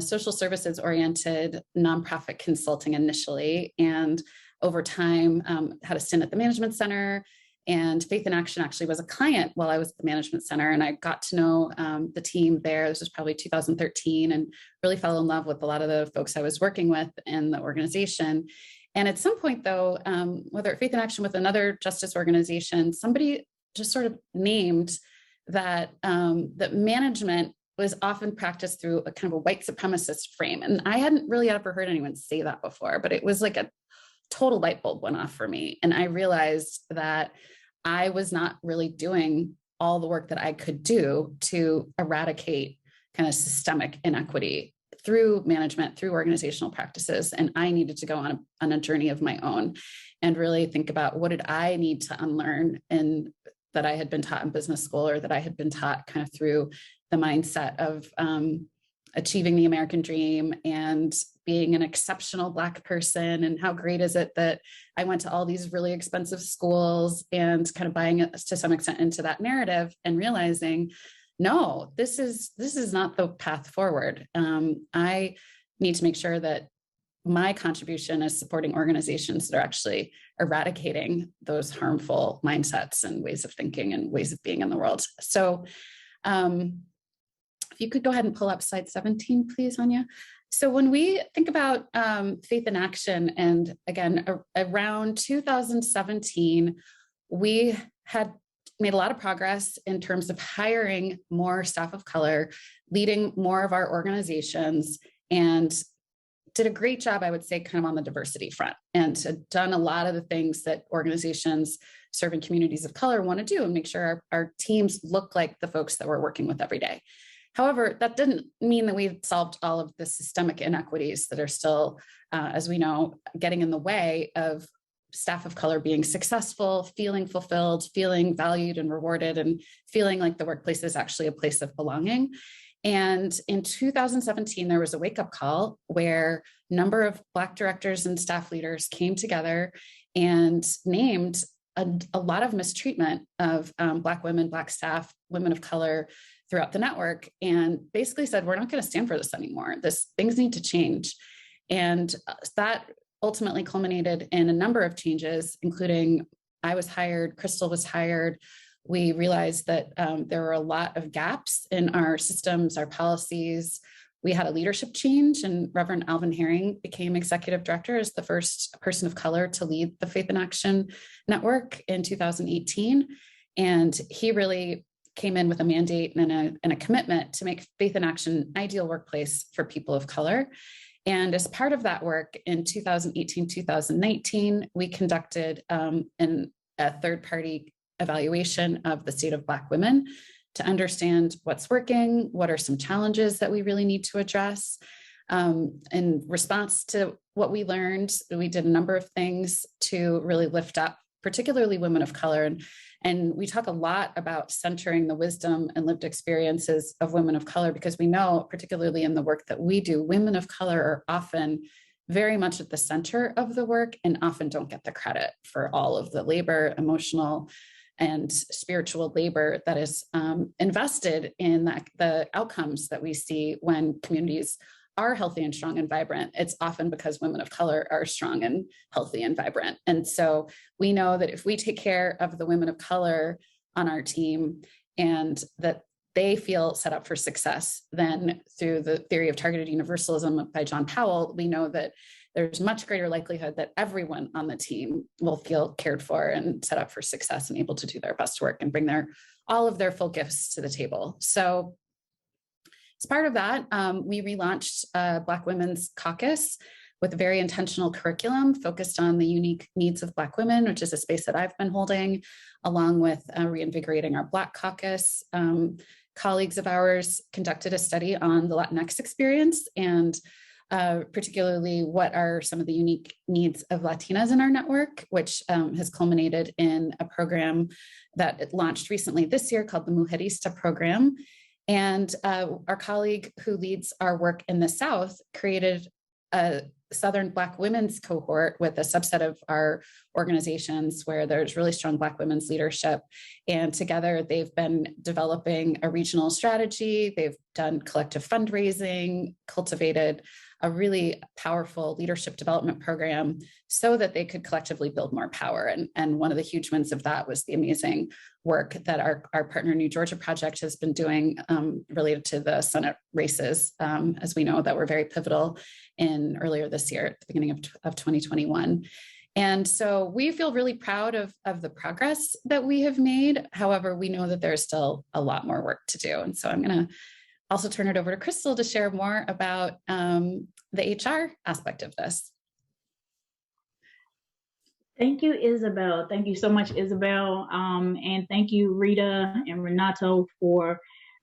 Speaker 4: social services oriented nonprofit consulting initially. And over time, had a stint at the management center, and Faith in Action actually was a client while I was at the management center. And I got to know the team there. This was probably 2013, and really fell in love with a lot of the folks I was working with in the organization. And at some point though, whether at Faith in Action with another justice organization, somebody just sort of named that, that management was often practiced through a kind of a white supremacist frame. And I hadn't really ever heard anyone say that before, but it was like a total light bulb went off for me. And I realized that I was not really doing all the work that I could do to eradicate kind of systemic inequity through management, through organizational practices. And I needed to go on a journey of my own and really think about, what did I need to unlearn, and that I had been taught in business school, or that I had been taught kind of through the mindset of achieving the American dream and being an exceptional Black person. And how great is it that I went to all these really expensive schools, and kind of buying it to some extent into that narrative, and realizing, no, this is not the path forward. I need to make sure that my contribution is supporting organizations that are actually eradicating those harmful mindsets and ways of thinking and ways of being in the world. So if you could go ahead and pull up slide 17, please, Anya. So when we think about Faith in Action, and again, around 2017, we had made a lot of progress in terms of hiring more staff of color, leading more of our organizations, and did a great job, I would say, kind of on the diversity front, and had done a lot of the things that organizations serving communities of color want to do, and make sure our teams look like the folks that we're working with every day. However, that didn't mean that we've solved all of the systemic inequities that are still, as we know, getting in the way of staff of color being successful, feeling fulfilled, feeling valued and rewarded, and feeling like the workplace is actually a place of belonging. And in 2017, there was a wake-up call where a number of Black directors and staff leaders came together and named a lot of mistreatment of Black women, Black staff, women of color throughout the network, and basically said, we're not going to stand for this anymore. Things need to change. And that ultimately culminated in a number of changes, including I was hired, Crystal was hired. We realized that there were a lot of gaps in our systems, our policies. We had a leadership change, and Reverend Alvin Herring became executive director as the first person of color to lead the Faith in Action Network in 2018. And he really came in with a mandate and a commitment to make Faith in Action an ideal workplace for people of color. And as part of that work in 2018, 2019, we conducted a third-party evaluation of the state of Black women to understand what's working, what are some challenges that we really need to address. In response to what we learned, we did a number of things to really lift up, particularly women of color. And we talk a lot about centering the wisdom and lived experiences of women of color, because we know, particularly in the work that we do, women of color are often very much at the center of the work, and often don't get the credit for all of the labor, emotional and spiritual labor that is invested in the outcomes that we see when communities are healthy and strong and vibrant. It's often because women of color are strong and healthy and vibrant. And so we know that if we take care of the women of color on our team, and that they feel set up for success, then through the theory of targeted universalism by John Powell, we know that there's much greater likelihood that everyone on the team will feel cared for and set up for success and able to do their best work and bring all of their full gifts to the table. So as part of that, we relaunched Black Women's Caucus with a very intentional curriculum focused on the unique needs of Black women, which is a space that I've been holding, along with reinvigorating our Black Caucus. Colleagues of ours conducted a study on the Latinx experience and particularly what are some of the unique needs of Latinas in our network, which has culminated in a program that launched recently this year called the Mujerista program. And our colleague who leads our work in the South created a Southern Black women's cohort with a subset of our organizations where there's really strong Black women's leadership. And together they've been developing a regional strategy. They've done collective fundraising, cultivated a really powerful leadership development program so that they could collectively build more power. And one of the huge wins of that was the amazing work that our partner New Georgia Project has been doing related to the Senate races, as we know, that were very pivotal in earlier this year at the beginning of 2021. And so we feel really proud of the progress that we have made. However, we know that there's still a lot more work to do. And so I'm going to also turn it over to Crystal to share more about the HR aspect of this.
Speaker 5: Thank you, Isabel. Thank you so much, Isabel. And thank you, Rita and Renato, for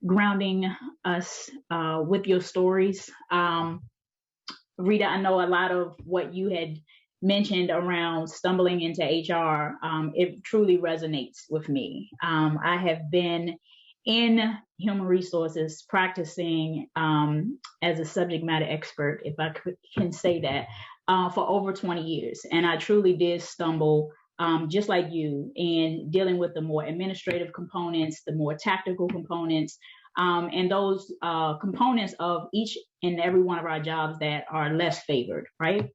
Speaker 5: grounding us with your stories. Rita, I know a lot of what you had mentioned around stumbling into HR, it truly resonates with me. I have been in human resources practicing as a subject matter expert, if I can say that, for over 20 years. And I truly did stumble, just like you, in dealing with the more administrative components, the more tactical components, and those components of each and every one of our jobs that are less favored, right?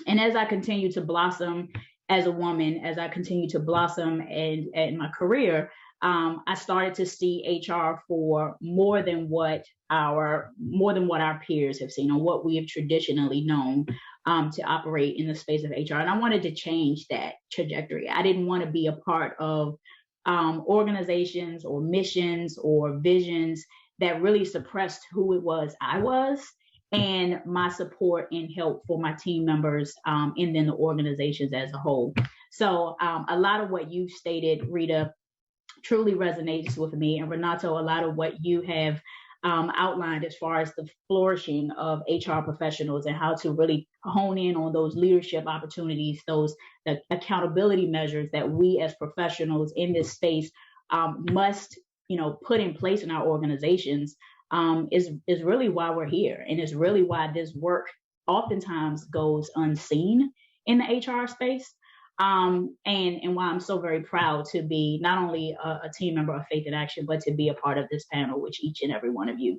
Speaker 5: And as I continue to blossom as a woman, as I continue to blossom in my career, I started to see HR for more than what our peers have seen, or what we have traditionally known to operate in the space of HR. And I wanted to change that trajectory. I didn't want to be a part of organizations or missions or visions that really suppressed who it was I was, and my support and help for my team members and then the organizations as a whole. So a lot of what you stated, Rita, truly resonates with me. And Renato, a lot of what you have outlined as far as the flourishing of HR professionals and how to really hone in on those leadership opportunities, the accountability measures that we as professionals in this space must, put in place in our organizations is really why we're here. And it's really why this work oftentimes goes unseen in the HR space. And why I'm so very proud to be not only a team member of Faith in Action, but to be a part of this panel with each and every one of you.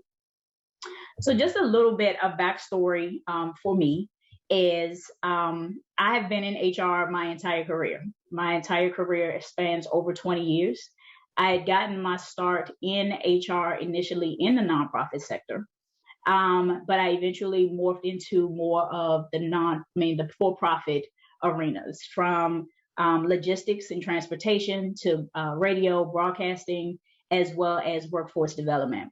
Speaker 5: So just a little bit of backstory for me is I have been in HR my entire career. My entire career spans over 20 years. I had gotten my start in HR initially in the nonprofit sector, but I eventually morphed into more of the for-profit arenas, from logistics and transportation to radio, broadcasting, as well as workforce development.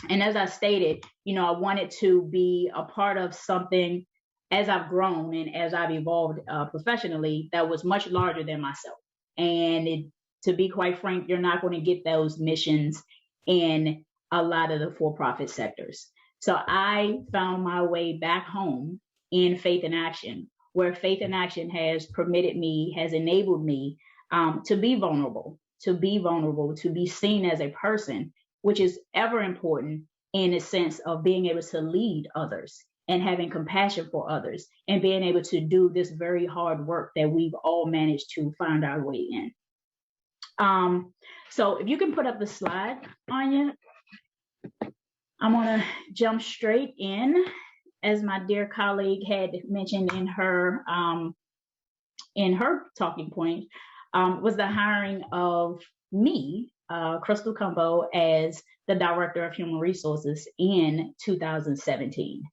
Speaker 5: And as I stated, I wanted to be a part of something as I've grown and as I've evolved professionally that was much larger than myself. And to be quite frank, you're not going to get those missions in a lot of the for-profit sectors. So I found my way back home in Faith in Action, where Faith in Action has enabled me to be vulnerable, to be seen as a person, which is ever important in a sense of being able to lead others and having compassion for others and being able to do this very hard work that we've all managed to find our way in. So if you can put up the slide, Anya, I'm gonna jump straight in. As my dear colleague had mentioned in her talking point, was the hiring of me, Crystal Cumbo, as the Director of Human Resources in 2017.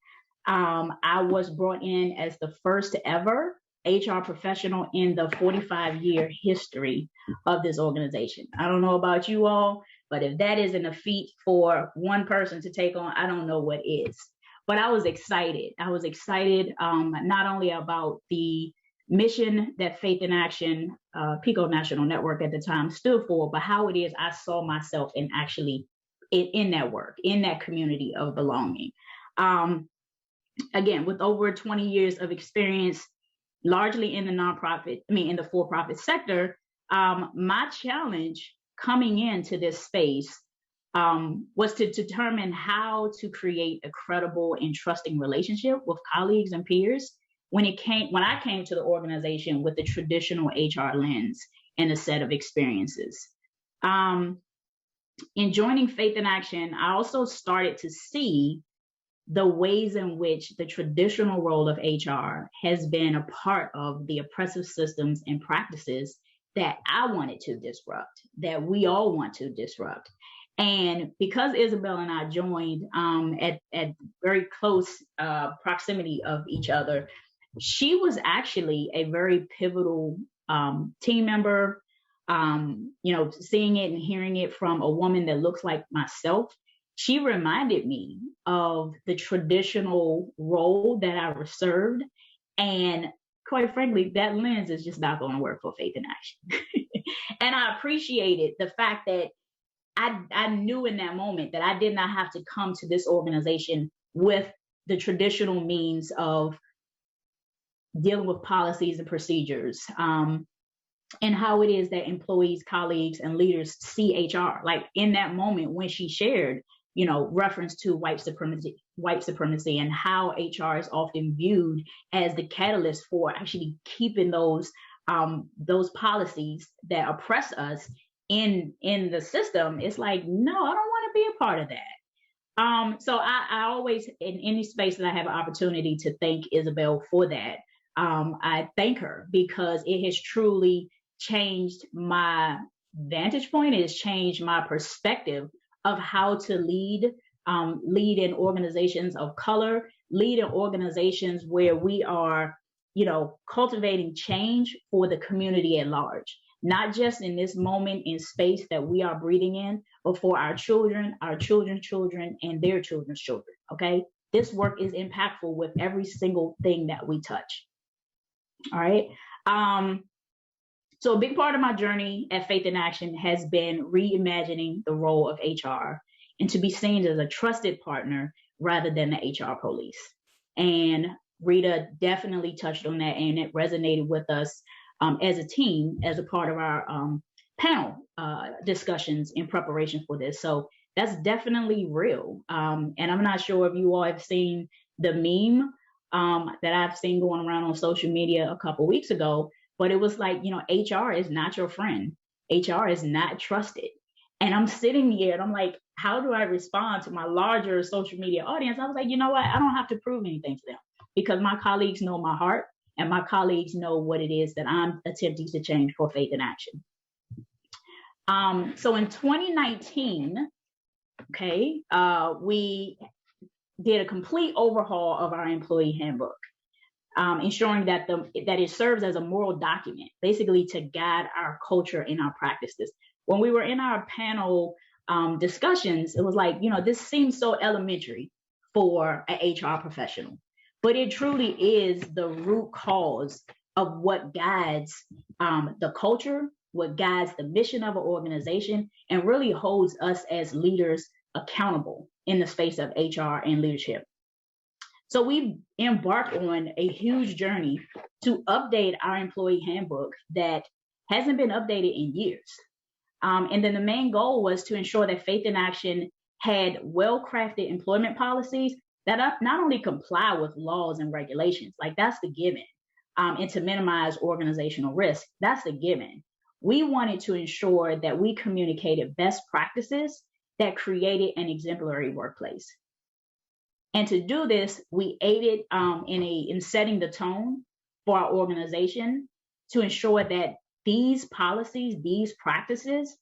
Speaker 5: I was brought in as the first ever HR professional in the 45-year history of this organization. I don't know about you all, but if that isn't a feat for one person to take on, I don't know what is. But I was excited. Not only about the mission that Faith in Action, PICO National Network at the time stood for, but how it is I saw myself in that work, in that community of belonging. again, with over 20 years of experience, largely in the for-profit sector, my challenge coming into this space was to determine how to create a credible and trusting relationship with colleagues and peers when I came to the organization with the traditional HR lens and a set of experiences. In joining Faith in Action, I also started to see the ways in which the traditional role of HR has been a part of the oppressive systems and practices that I wanted to disrupt, that we all want to disrupt. And because Isabel and I joined at very close proximity of each other, she was actually a very pivotal team member. Seeing it and hearing it from a woman that looks like myself, she reminded me of the traditional role that I served. And quite frankly, that lens is just not going to work for Faith in Action. And I appreciated the fact that I knew in that moment that I did not have to come to this organization with the traditional means of dealing with policies and procedures, and how it is that employees, colleagues, and leaders see HR. Like in that moment when she shared, reference to white supremacy and how HR is often viewed as the catalyst for actually keeping those policies that oppress us in the system. It's like, no, I don't want to be a part of that. So I always, in any space that I have an opportunity to thank Isabel for that, I thank her because it has truly changed my vantage point. It has changed my perspective of how to lead in organizations of color, lead in organizations where we are, cultivating change for the community at large, not just in this moment in space that we are breathing in, but for our children, our children's children, and their children's children. Okay. This work is impactful with every single thing that we touch. All right. So a big part of my journey at Faith in Action has been reimagining the role of HR and to be seen as a trusted partner rather than the HR police. And Rita definitely touched on that, and it resonated with us as a team, as a part of our panel discussions in preparation for this. So that's definitely real. And I'm not sure if you all have seen the meme that I've seen going around on social media a couple weeks ago, but it was like, HR is not your friend. HR is not trusted. And I'm sitting here and I'm like, how do I respond to my larger social media audience? I was like, you know what? I don't have to prove anything to them because my colleagues know my heart and my colleagues know what it is that I'm attempting to change for Faith in Action. So in 2019, we did a complete overhaul of our employee handbook, ensuring that it serves as a moral document, basically to guide our culture and our practices. When we were in our panel discussions, it was like, this seems so elementary for an HR professional, but it truly is the root cause of what guides the culture, what guides the mission of an organization, and really holds us as leaders accountable in the space of HR and leadership. So we embarked on a huge journey to update our employee handbook that hasn't been updated in years. And then the main goal was to ensure that Faith in Action had well-crafted employment policies that not only comply with laws and regulations, like that's the given, and to minimize organizational risk, that's the given. We wanted to ensure that we communicated best practices that created an exemplary workplace. And to do this, we aided in setting the tone for our organization to ensure that these policies, these practices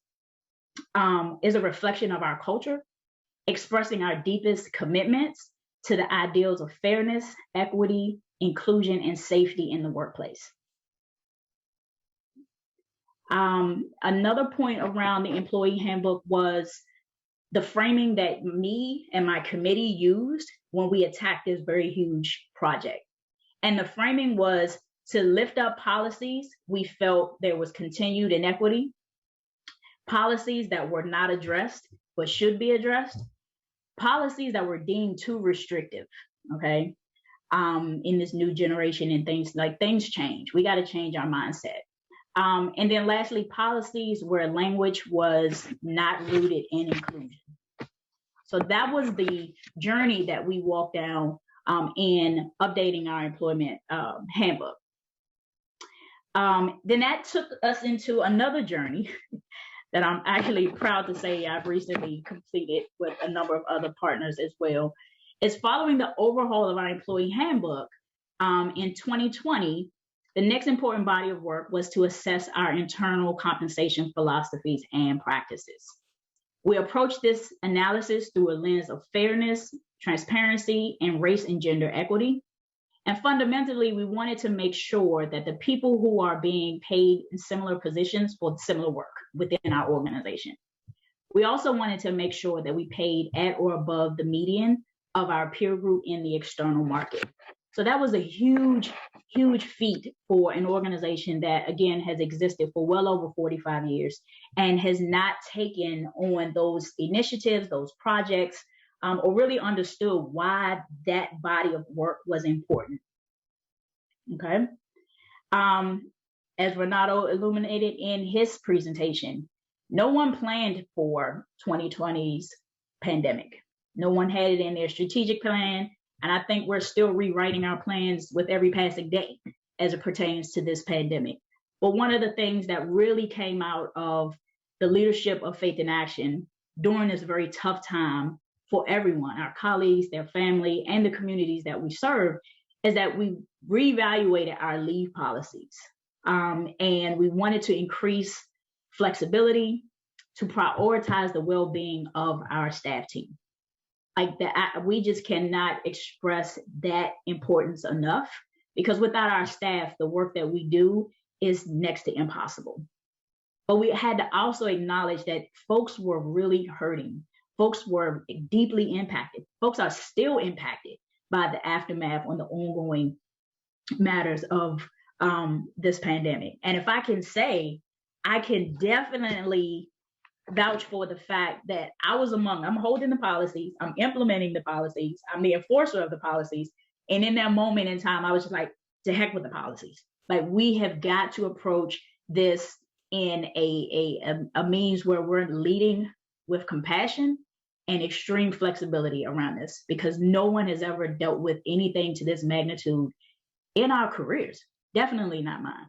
Speaker 5: is a reflection of our culture, expressing our deepest commitments to the ideals of fairness, equity, inclusion, and safety in the workplace. Another point around the employee handbook was the framing that me and my committee used when we attacked this very huge project. And the framing was to lift up policies we felt there was continued inequity, policies that were not addressed but should be addressed, policies that were deemed too restrictive, okay? in this new generation, and things change. We got to change our mindset. And then lastly, policies where language was not rooted in inclusion. So that was the journey that we walked down in updating our employment handbook. Then that took us into another journey that I'm actually proud to say I've recently completed with a number of other partners as well. It's following the overhaul of our employee handbook in 2020. The next important body of work was to assess our internal compensation philosophies and practices. We approached this analysis through a lens of fairness, transparency, and race and gender equity. And fundamentally, we wanted to make sure that the people who are being paid in similar positions for similar work within our organization. We also wanted to make sure that we paid at or above the median of our peer group in the external market. So that was a huge, huge feat for an organization that, again, has existed for well over 45 years and has not taken on those initiatives, those projects, or really understood why that body of work was important. Okay. As Renato illuminated in his presentation, no one planned for 2020's pandemic. No one had it in their strategic plan. And I think we're still rewriting our plans with every passing day as it pertains to this pandemic. But one of the things that really came out of the leadership of Faith in Action during this very tough time for everyone, our colleagues, their family, and the communities that we serve, is that we reevaluated our leave policies. And we wanted to increase flexibility to prioritize the well-being of our staff team. Like that, we just cannot express that importance enough, because without our staff, the work that we do is next to impossible. But we had to also acknowledge that folks were really hurting. Folks were deeply impacted. Folks are still impacted by the aftermath on the ongoing matters of this pandemic. And if I can say, I can definitely vouch for the fact that I'm holding the policies, I'm implementing the policies, I'm the enforcer of the policies. And in that moment in time, I was just like, to heck with the policies. Like, we have got to approach this in a means where we're leading with compassion and extreme flexibility around this, because no one has ever dealt with anything to this magnitude in our careers, definitely not mine.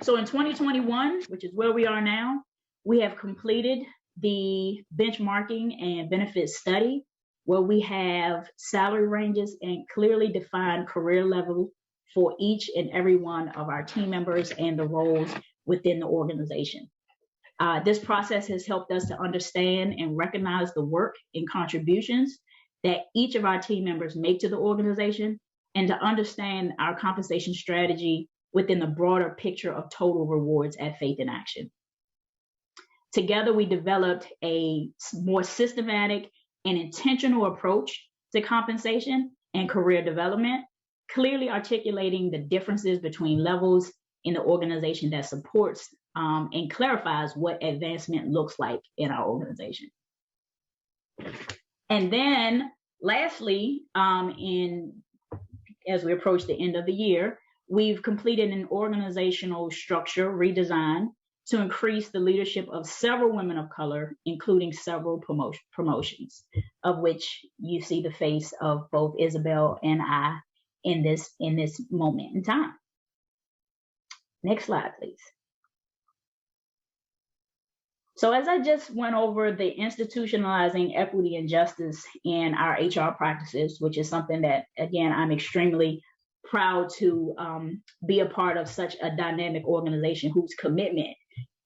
Speaker 5: So in 2021, which is where we are now, we have completed the benchmarking and benefits study, where we have salary ranges and clearly defined career level for each and every one of our team members and the roles within the organization. This process has helped us to understand and recognize the work and contributions that each of our team members make to the organization, and to understand our compensation strategy within the broader picture of total rewards at Faith in Action. Together, we developed a more systematic and intentional approach to compensation and career development, clearly articulating the differences between levels in the organization that supports and clarifies what advancement looks like in our organization. And then lastly, as we approach the end of the year, we've completed an organizational structure redesign to increase the leadership of several women of color, including several promotions, of which you see the face of both Isabel and I in this moment in time. Next slide, please. So as I just went over the institutionalizing equity and justice in our HR practices, which is something that, again, I'm extremely proud to be a part of such a dynamic organization whose commitment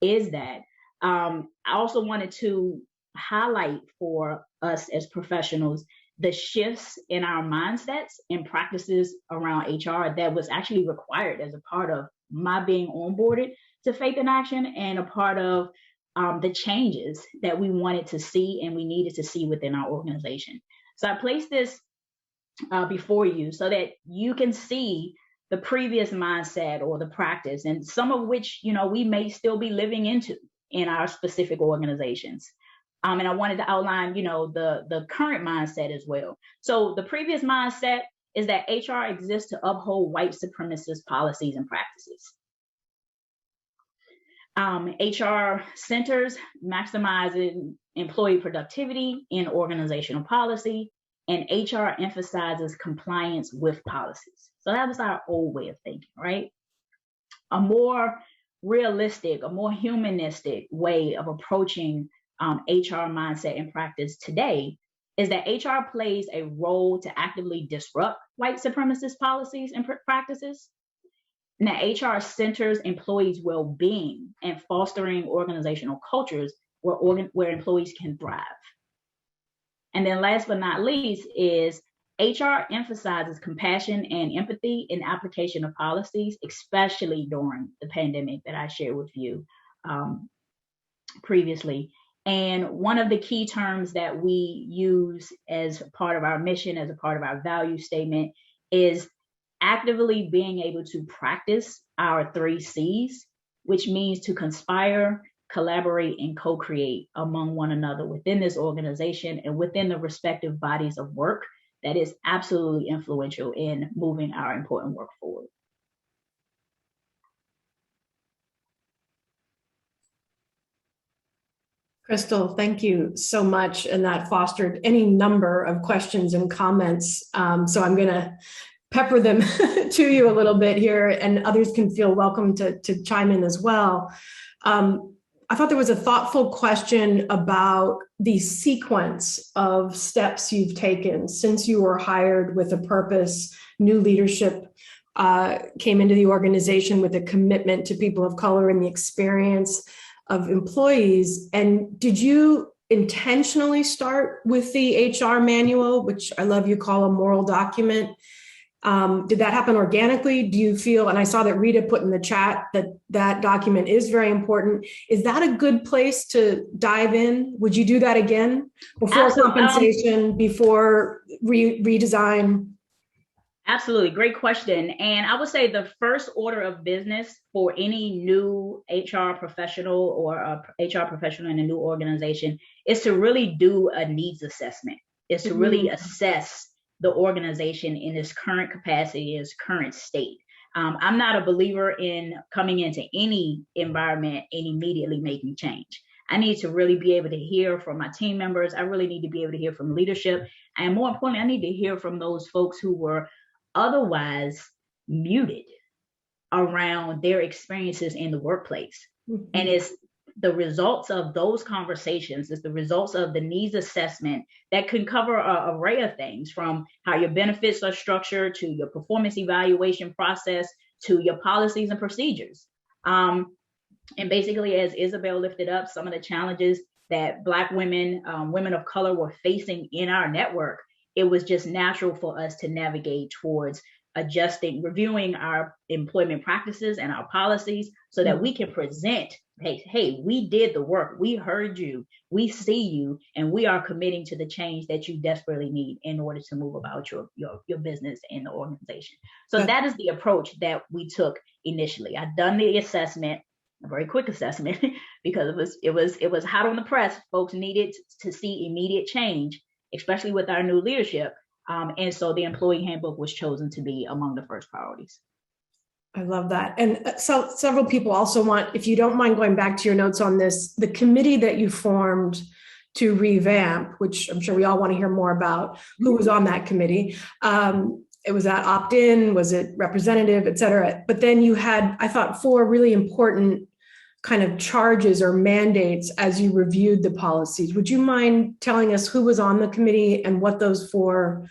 Speaker 5: is that. I also wanted to highlight for us as professionals the shifts in our mindsets and practices around HR that was actually required as a part of my being onboarded to Faith in Action, and a part of the changes that we wanted to see and we needed to see within our organization. So I placed this before you so that you can see the previous mindset or the practice, and some of which, we may still be living into in our specific organizations. And I wanted to outline, the current mindset as well. So the previous mindset is that HR exists to uphold white supremacist policies and practices. HR centers maximizing employee productivity in organizational policy, and HR emphasizes compliance with policies. So that was our old way of thinking, right? A more realistic, a more humanistic way of approaching HR mindset and practice today is that HR plays a role to actively disrupt white supremacist policies and practices. Now, HR centers employees' well-being and fostering organizational cultures where employees can thrive. And then last but not least is HR emphasizes compassion and empathy in application of policies, especially during the pandemic that I shared with you previously. And one of the key terms that we use as part of our mission, as a part of our value statement, is actively being able to practice our 3 C's, which means to conspire, collaborate, and co-create among one another within this organization and within the respective bodies of work that is absolutely influential in moving our important work forward.
Speaker 1: Crystal, thank you so much. And that fostered any number of questions and comments. So I'm going to pepper them to you a little bit here, and others can feel welcome to chime in as well. I thought there was a thoughtful question about the sequence of steps you've taken since you were hired with a purpose. New leadership came into the organization with a commitment to people of color and the experience of employees. And did you intentionally start with the HR manual, which I love you call a moral document? Did that happen organically? Do you feel, and I saw that Rita put in the chat that document is very important. Is that a good place to dive in? Would you do that again before
Speaker 5: Absolutely.
Speaker 1: compensation, before redesign?
Speaker 5: Absolutely. Great question. And I would say the first order of business for any new HR professional or a HR professional in a new organization is to really do a needs assessment, is to really assess the organization in its current capacity, its current state. I'm not a believer in coming into any environment and immediately making change. I need to really be able to hear from my team members. I really need to be able to hear from leadership. And more importantly, I need to hear from those folks who were otherwise muted around their experiences in the workplace. And it's the results of those conversations, it's the results of the needs assessment that can cover an array of things, from how your benefits are structured to your performance evaluation process to your policies and procedures. And basically, as Isabel lifted up, some of the challenges that Black women, women of color were facing in our network, it was just natural for us to navigate towards adjusting, reviewing our employment practices and our policies so that we can present, hey, we did the work, we heard you, we see you, and we are committing to the change that you desperately need in order to move about your business and the organization. So that is the approach that we took initially. I'd done the assessment, a very quick assessment, because it was hot on the press. Folks needed to see immediate change, especially with our new leadership. And so the employee handbook was chosen to be among the first priorities.
Speaker 1: I love that. And so several people also want, if you don't mind going back to your notes on this, the committee that you formed to revamp, which I'm sure we all want to hear more about, who was on that committee. It was that opt-in, was it representative, et cetera. But then you had, I thought, 4 really important kind of charges or mandates as you reviewed the policies. Would you mind telling us who was on the committee and what those 4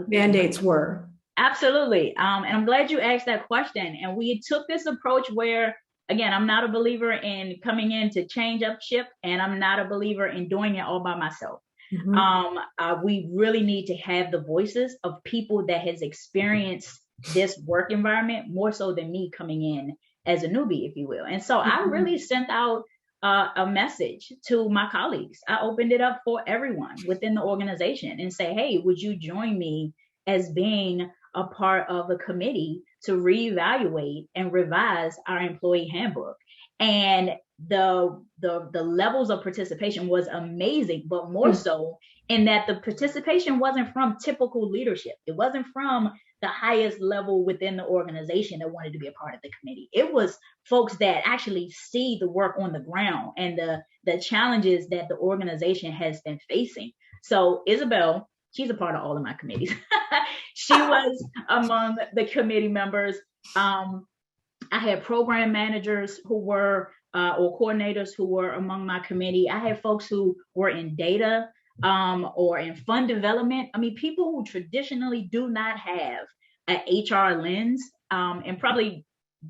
Speaker 1: mandates were?
Speaker 5: Absolutely. And I'm glad you asked that question. And we took this approach where, again, I'm not a believer in coming in to change up ship, and I'm not a believer in doing it all by myself. We really need to have the voices of people that has experienced this work environment more so than me coming in as a newbie, if you will. And so I really sent out a message to my colleagues. I opened it up for everyone within the organization and say, hey, would you join me as being a part of a committee to reevaluate and revise our employee handbook? And the levels of participation was amazing, but more so in that the participation wasn't from typical leadership. It wasn't from the highest level within the organization that wanted to be a part of the committee. It was folks that actually see the work on the ground and the challenges that the organization has been facing. So Isabel, she's a part of all of my committees. She was among the committee members. I had program managers who were or coordinators who were among my committee. I had folks who were in data or in fund development. I mean, people who traditionally do not have an HR lens and probably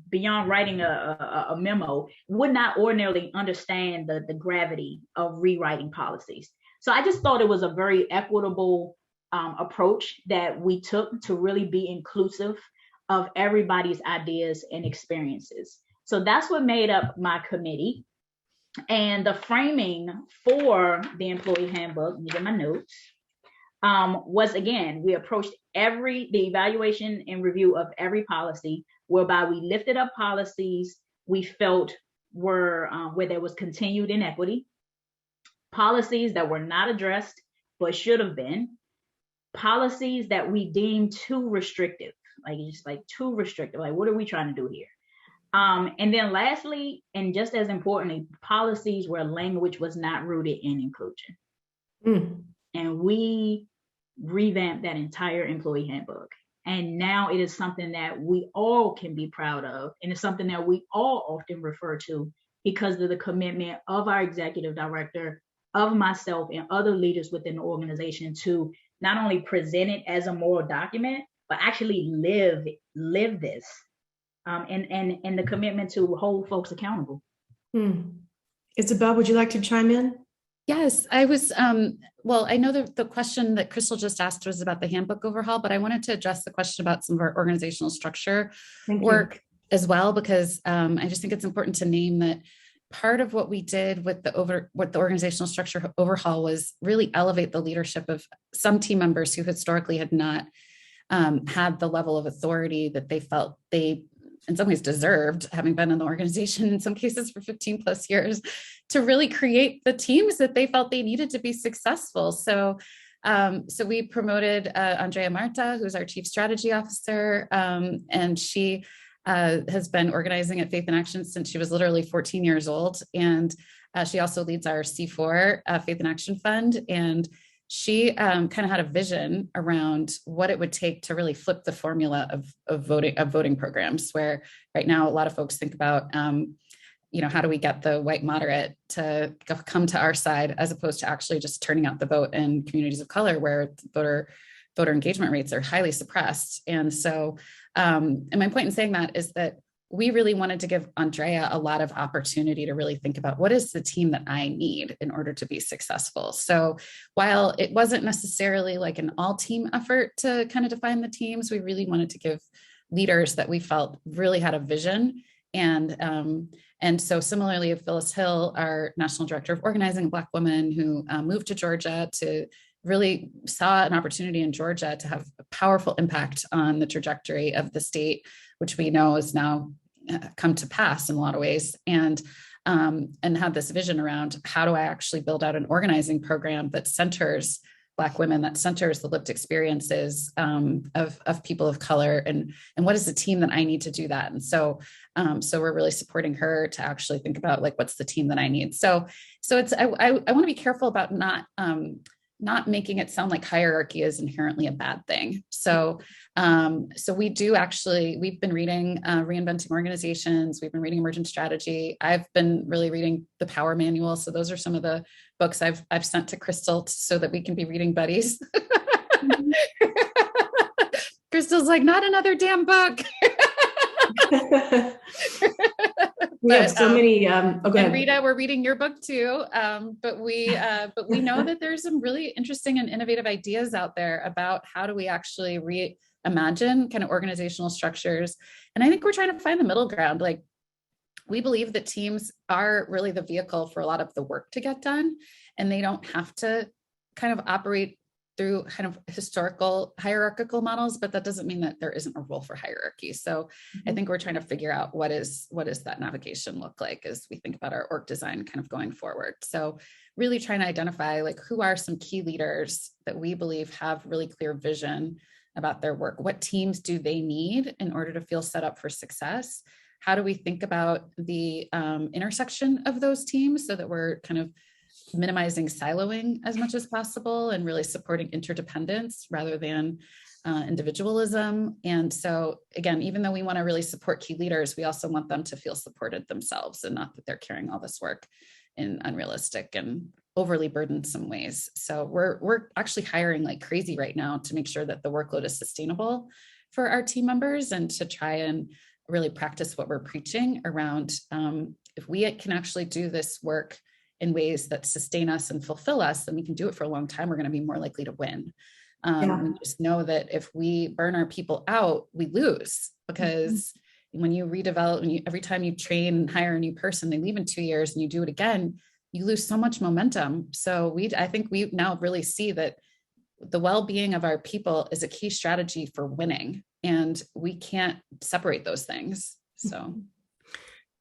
Speaker 5: beyond writing a memo would not ordinarily understand the gravity of rewriting policies. So I just thought it was a very equitable approach that we took to really be inclusive of everybody's ideas and experiences. So that's what made up my committee. And the framing for the employee handbook, let me get my notes, was, again, we approached the evaluation and review of every policy, whereby we lifted up policies we felt were where there was continued inequity, policies that were not addressed but should have been, policies that we deemed too restrictive, like too restrictive, like what are we trying to do here? And then lastly, and just as importantly, policies where language was not rooted in inclusion. And we revamped that entire employee handbook. And now it is something that we all can be proud of. And it's something that we all often refer to because of the commitment of our executive director, of myself, and other leaders within the organization to not only present it as a moral document, but actually live this. And the commitment to hold folks accountable.
Speaker 1: Isabel, would you like to chime in?
Speaker 4: Yes, I was, well, I know the question that Crystal just asked was about the handbook overhaul, but I wanted to address the question about some of our organizational structure work as well, because I just think it's important to name that part of what we did with what the organizational structure overhaul was really elevate the leadership of some team members who historically had not had the level of authority that they felt they in some ways deserved, having been in the organization in some cases for 15 plus years, to really create the teams that they felt they needed to be successful. So we promoted Andrea Marta, who's our Chief Strategy Officer, and she has been organizing at Faith in Action since she was literally 14 years old. And she also leads our C4 Faith in Action Fund. And she kind of had a vision around what it would take to really flip the formula of voting programs, where right now a lot of folks think about, how do we get the white moderate to come to our side, as opposed to actually just turning out the vote in communities of color where voter engagement rates are highly suppressed. And so, and my point in saying that is that we really wanted to give Andrea a lot of opportunity to really think about what is the team that I need in order to be successful. So while it wasn't necessarily like an all team effort to kind of define the teams, we really wanted to give leaders that we felt really had a vision. And so similarly, Phyllis Hill, our National Director of Organizing, a Black woman who moved to Georgia to really saw an opportunity in Georgia to have a powerful impact on the trajectory of the state, which we know has now come to pass in a lot of ways, and have this vision around how do I actually build out an organizing program that centers Black women, that centers the lived experiences of people of color, and what is the team that I need to do that? And so we're really supporting her to actually think about like, what's the team that I need? So it's I want to be careful about not making it sound like hierarchy is inherently a bad thing. So we've been reading Reinventing Organizations. We've been reading Emergent Strategy. I've been really reading the Power Manual. So those are some of the books I've sent to Crystal so that we can be reading buddies. Crystal's like, not another damn book.
Speaker 1: We have so many.
Speaker 4: And Rita, we're reading your book too. But we know that there's some really interesting and innovative ideas out there about how do we actually reimagine kind of organizational structures. And I think we're trying to find the middle ground. Like, we believe that teams are really the vehicle for a lot of the work to get done, and they don't have to kind of operate through kind of historical hierarchical models, but that doesn't mean that there isn't a role for hierarchy. So I think we're trying to figure out what does that navigation look like as we think about our org design kind of going forward. So really trying to identify like who are some key leaders that we believe have really clear vision about their work. What teams do they need in order to feel set up for success? How do we think about the intersection of those teams so that we're kind of minimizing siloing as much as possible and really supporting interdependence rather than individualism? And so again, even though we want to really support key leaders, we also want them to feel supported themselves and not that they're carrying all this work in unrealistic and overly burdensome ways. So we're actually hiring like crazy right now to make sure that the workload is sustainable for our team members and to try and really practice what we're preaching around if we can actually do this work in ways that sustain us and fulfill us, then we can do it for a long time. We're going to be more likely to win. We just know that if we burn our people out, we lose because when you redevelop, every time you train and hire a new person, they leave in 2 years and you do it again, you lose so much momentum. So I think we now really see that the well-being of our people is a key strategy for winning, and we can't separate those things. So.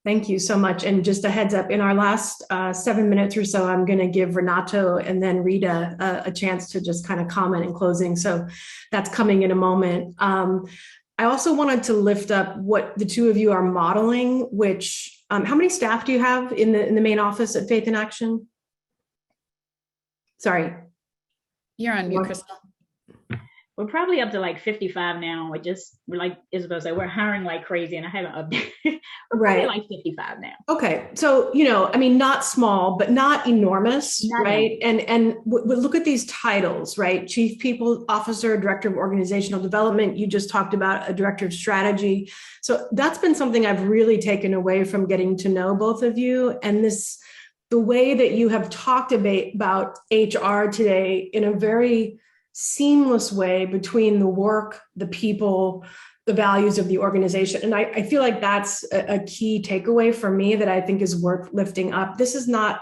Speaker 1: Thank you so much. And just a heads up, in our last 7 minutes or so, I'm going to give Renato and then Rita a chance to just kind of comment in closing. So that's coming in a moment. I also wanted to lift up what the two of you are modeling, which, how many staff do you have in the main office at Faith in Action? Sorry.
Speaker 4: You're on mute, Crystal.
Speaker 5: We're probably up to like 55 now. We're like Isabel said, we're hiring like crazy, and I haven't updated. We're probably like 55 now.
Speaker 1: Okay. So, not small, but not enormous, right? And look at these titles, right? Chief People Officer, Director of Organizational Development. You just talked about a Director of Strategy. So that's been something I've really taken away from getting to know both of you. And the way that you have talked about HR today in a very seamless way between the work, the people, the values of the organization. And I feel like that's a key takeaway for me that I think is worth lifting up. This is not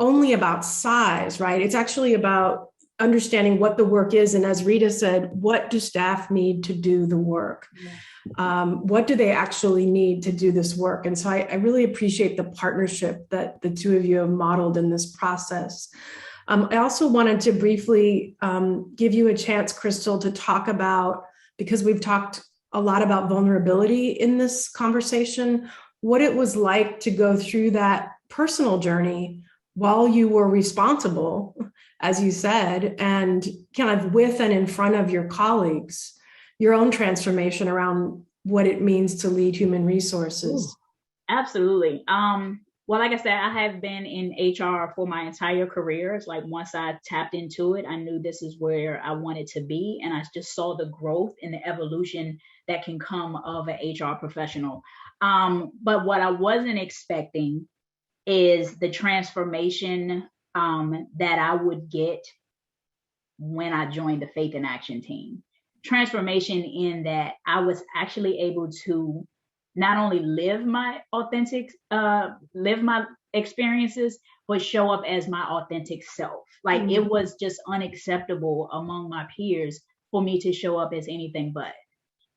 Speaker 1: only about size, right? It's actually about understanding what the work is. And as Rita said, what do staff need to do the work? What do they actually need to do this work? And so I really appreciate the partnership that the two of you have modeled in this process. I also wanted to briefly give you a chance, Crystal, to talk about, because we've talked a lot about vulnerability in this conversation, what it was like to go through that personal journey while you were responsible, as you said, and kind of with and in front of your colleagues, your own transformation around what it means to lead human resources.
Speaker 5: Ooh, absolutely. Well, like I said, I have been in HR for my entire career. It's like once I tapped into it, I knew this is where I wanted to be. And I just saw the growth and the evolution that can come of an HR professional. But what I wasn't expecting is the transformation that I would get when I joined the Faith in Action team. Transformation in that I was actually able to not only live my experiences, but show up as my authentic self. Like it was just unacceptable among my peers for me to show up as anything but.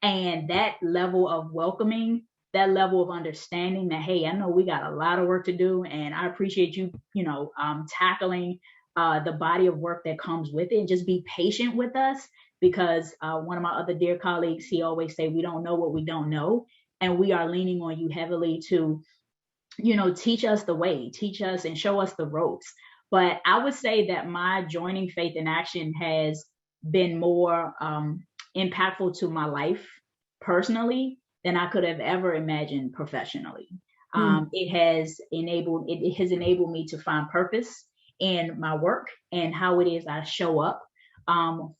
Speaker 5: And that level of welcoming, that level of understanding that, hey, I know we got a lot of work to do, and I appreciate you, tackling the body of work that comes with it. Just be patient with us, because one of my other dear colleagues, he always say, we don't know what we don't know. And we are leaning on you heavily to, teach us the way, teach us and show us the ropes. But I would say that my joining Faith in Action has been more impactful to my life personally than I could have ever imagined professionally. It has enabled me to find purpose in my work and how it is I show up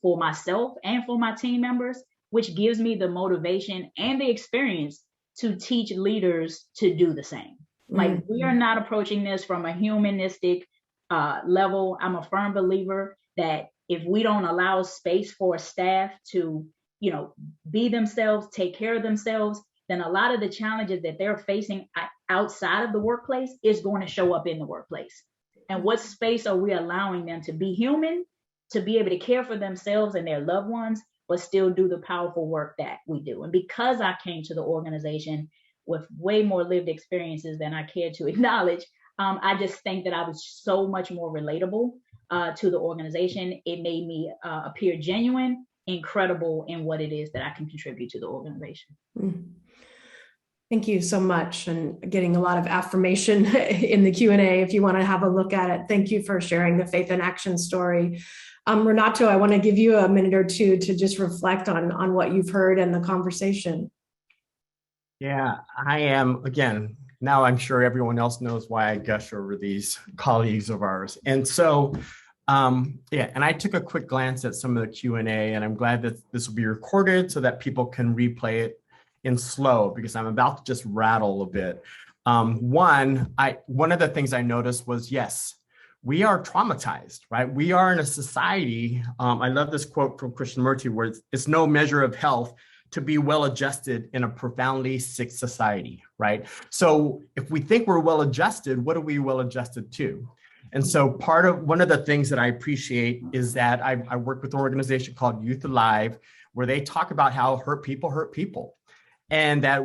Speaker 5: for myself and for my team members, which gives me the motivation and the experience to teach leaders to do the same. Like we are not approaching this from a humanistic level. I'm a firm believer that if we don't allow space for staff to, be themselves, take care of themselves, then a lot of the challenges that they're facing outside of the workplace is going to show up in the workplace. And what space are we allowing them to be human to be able to care for themselves and their loved ones, but still do the powerful work that we do. And because I came to the organization with way more lived experiences than I care to acknowledge, I just think that I was so much more relatable to the organization. It made me appear genuine, incredible in what it is that I can contribute to the organization.
Speaker 1: Thank you so much, and getting a lot of affirmation in the Q&A if you want to have a look at it. Thank you for sharing the Faith in Action story. Renato, I want to give you a minute or two to just reflect on what you've heard and the conversation.
Speaker 3: Yeah, I am, again, now I'm sure everyone else knows why I gush over these colleagues of ours. And so, yeah, and I took a quick glance at some of the Q&A, and I'm glad that this will be recorded so that people can replay it in slow, because I'm about to just rattle a bit. One of the things I noticed was, yes, we are traumatized, right? We are in a society. I love this quote from Krishnamurti, where it's no measure of health to be well-adjusted in a profoundly sick society, right? So if we think we're well-adjusted, what are we well-adjusted to? And so one of the things that I appreciate is that I work with an organization called Youth Alive, where they talk about how hurt people, and that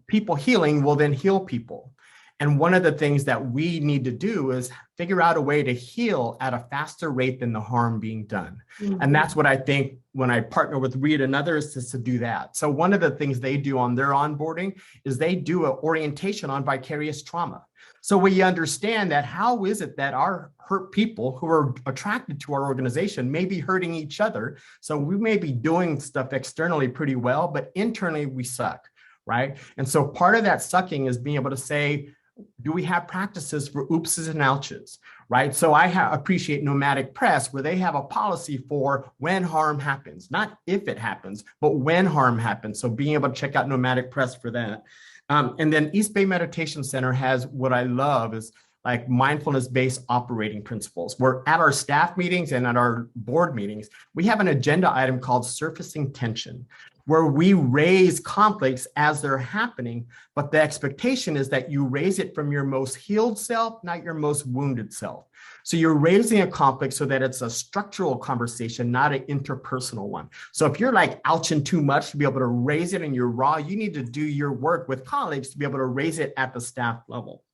Speaker 3: people healing will then heal people. And one of the things that we need to do is figure out a way to heal at a faster rate than the harm being done. Mm-hmm. And that's what I think when I partner with Rita and others is to do that. So one of the things they do on their onboarding is they do an orientation on vicarious trauma. So we understand that how is it that our hurt people who are attracted to our organization may be hurting each other. So we may be doing stuff externally pretty well, but internally we suck, right? And so part of that sucking is being able to say, do we have practices for oopses and ouches, right? So I appreciate Nomadic Press, where they have a policy for when harm happens, not if it happens, but when harm happens. So being able to check out Nomadic Press for that. And then East Bay Meditation Center has what I love is like mindfulness-based operating principles, where at our staff meetings and at our board meetings, we have an agenda item called surfacing tension, where we raise conflicts as they're happening, but the expectation is that you raise it from your most healed self, not your most wounded self. So you're raising a conflict so that it's a structural conversation, not an interpersonal one. So if you're like ouching too much to be able to raise it and you're raw, you need to do your work with colleagues to be able to raise it at the staff level.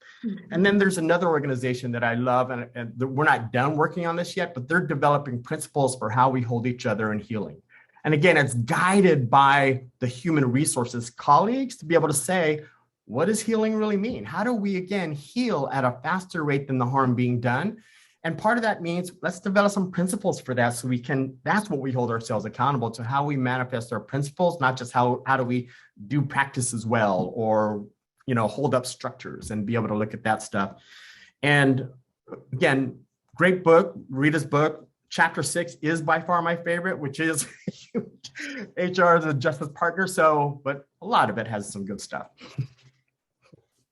Speaker 3: And then there's another organization that I love, and we're not done working on this yet, but they're developing principles for how we hold each other in healing. And again, it's guided by the human resources colleagues to be able to say, what does healing really mean? How do we, again, heal at a faster rate than the harm being done? And part of that means let's develop some principles for that so we can, that's what we hold ourselves accountable to, how we manifest our principles, not just how do we do practices well or, hold up structures and be able to look at that stuff. And again, great book, Rita's book. Chapter 6 is by far my favorite, which is HR as a justice partner. But a lot of it has some good stuff.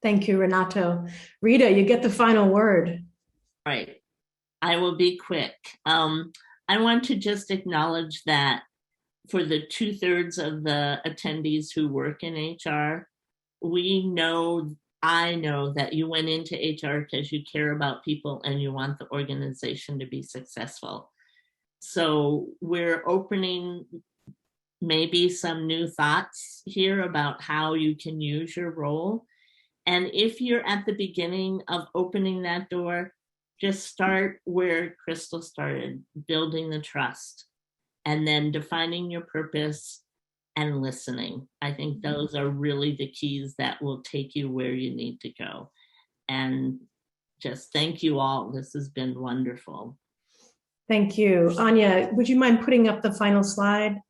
Speaker 1: Thank you, Renato. Rita, you get the final word.
Speaker 2: Right. I will be quick. I want to just acknowledge that for the 2/3 of the attendees who work in HR, I know that you went into HR because you care about people and you want the organization to be successful. So we're opening maybe some new thoughts here about how you can use your role. And if you're at the beginning of opening that door, just start where Crystal started, building the trust, and then defining your purpose and listening. I think those are really the keys that will take you where you need to go. And just thank you all. This has been wonderful.
Speaker 1: Thank you. Anya, would you mind putting up the final slide?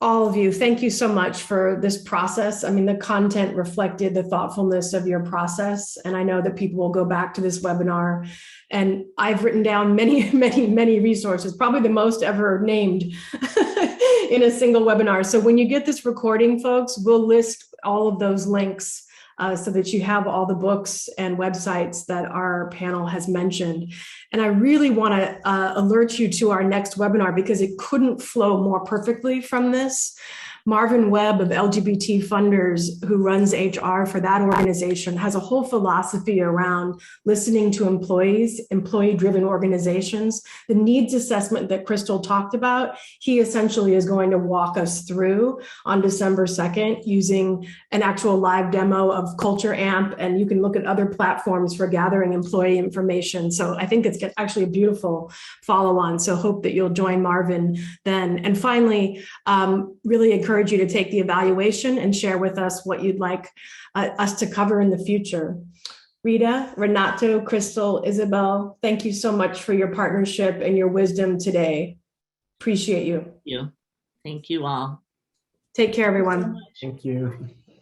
Speaker 1: All of you, thank you so much for this process. I mean, the content reflected the thoughtfulness of your process. And I know that people will go back to this webinar. And I've written down many, many, many resources, probably the most ever named in a single webinar. So when you get this recording, folks, we'll list all of those links so that you have all the books and websites that our panel has mentioned. And I really want to alert you to our next webinar because it couldn't flow more perfectly from this. Marvin Webb of LGBT Funders, who runs HR for that organization, has a whole philosophy around listening to employees, employee-driven organizations. The needs assessment that Crystal talked about, he essentially is going to walk us through on December 2nd using an actual live demo of Culture Amp, and you can look at other platforms for gathering employee information. So I think it's actually a beautiful follow-on. So hope that you'll join Marvin then. And finally, really encourage you to take the evaluation and share with us what you'd like us to cover in the future. Rita, Renato, Crystal, Isabel, thank you so much for your partnership and your wisdom today. Appreciate you.
Speaker 2: Thank you all.
Speaker 1: Take care, everyone.
Speaker 3: Thank you.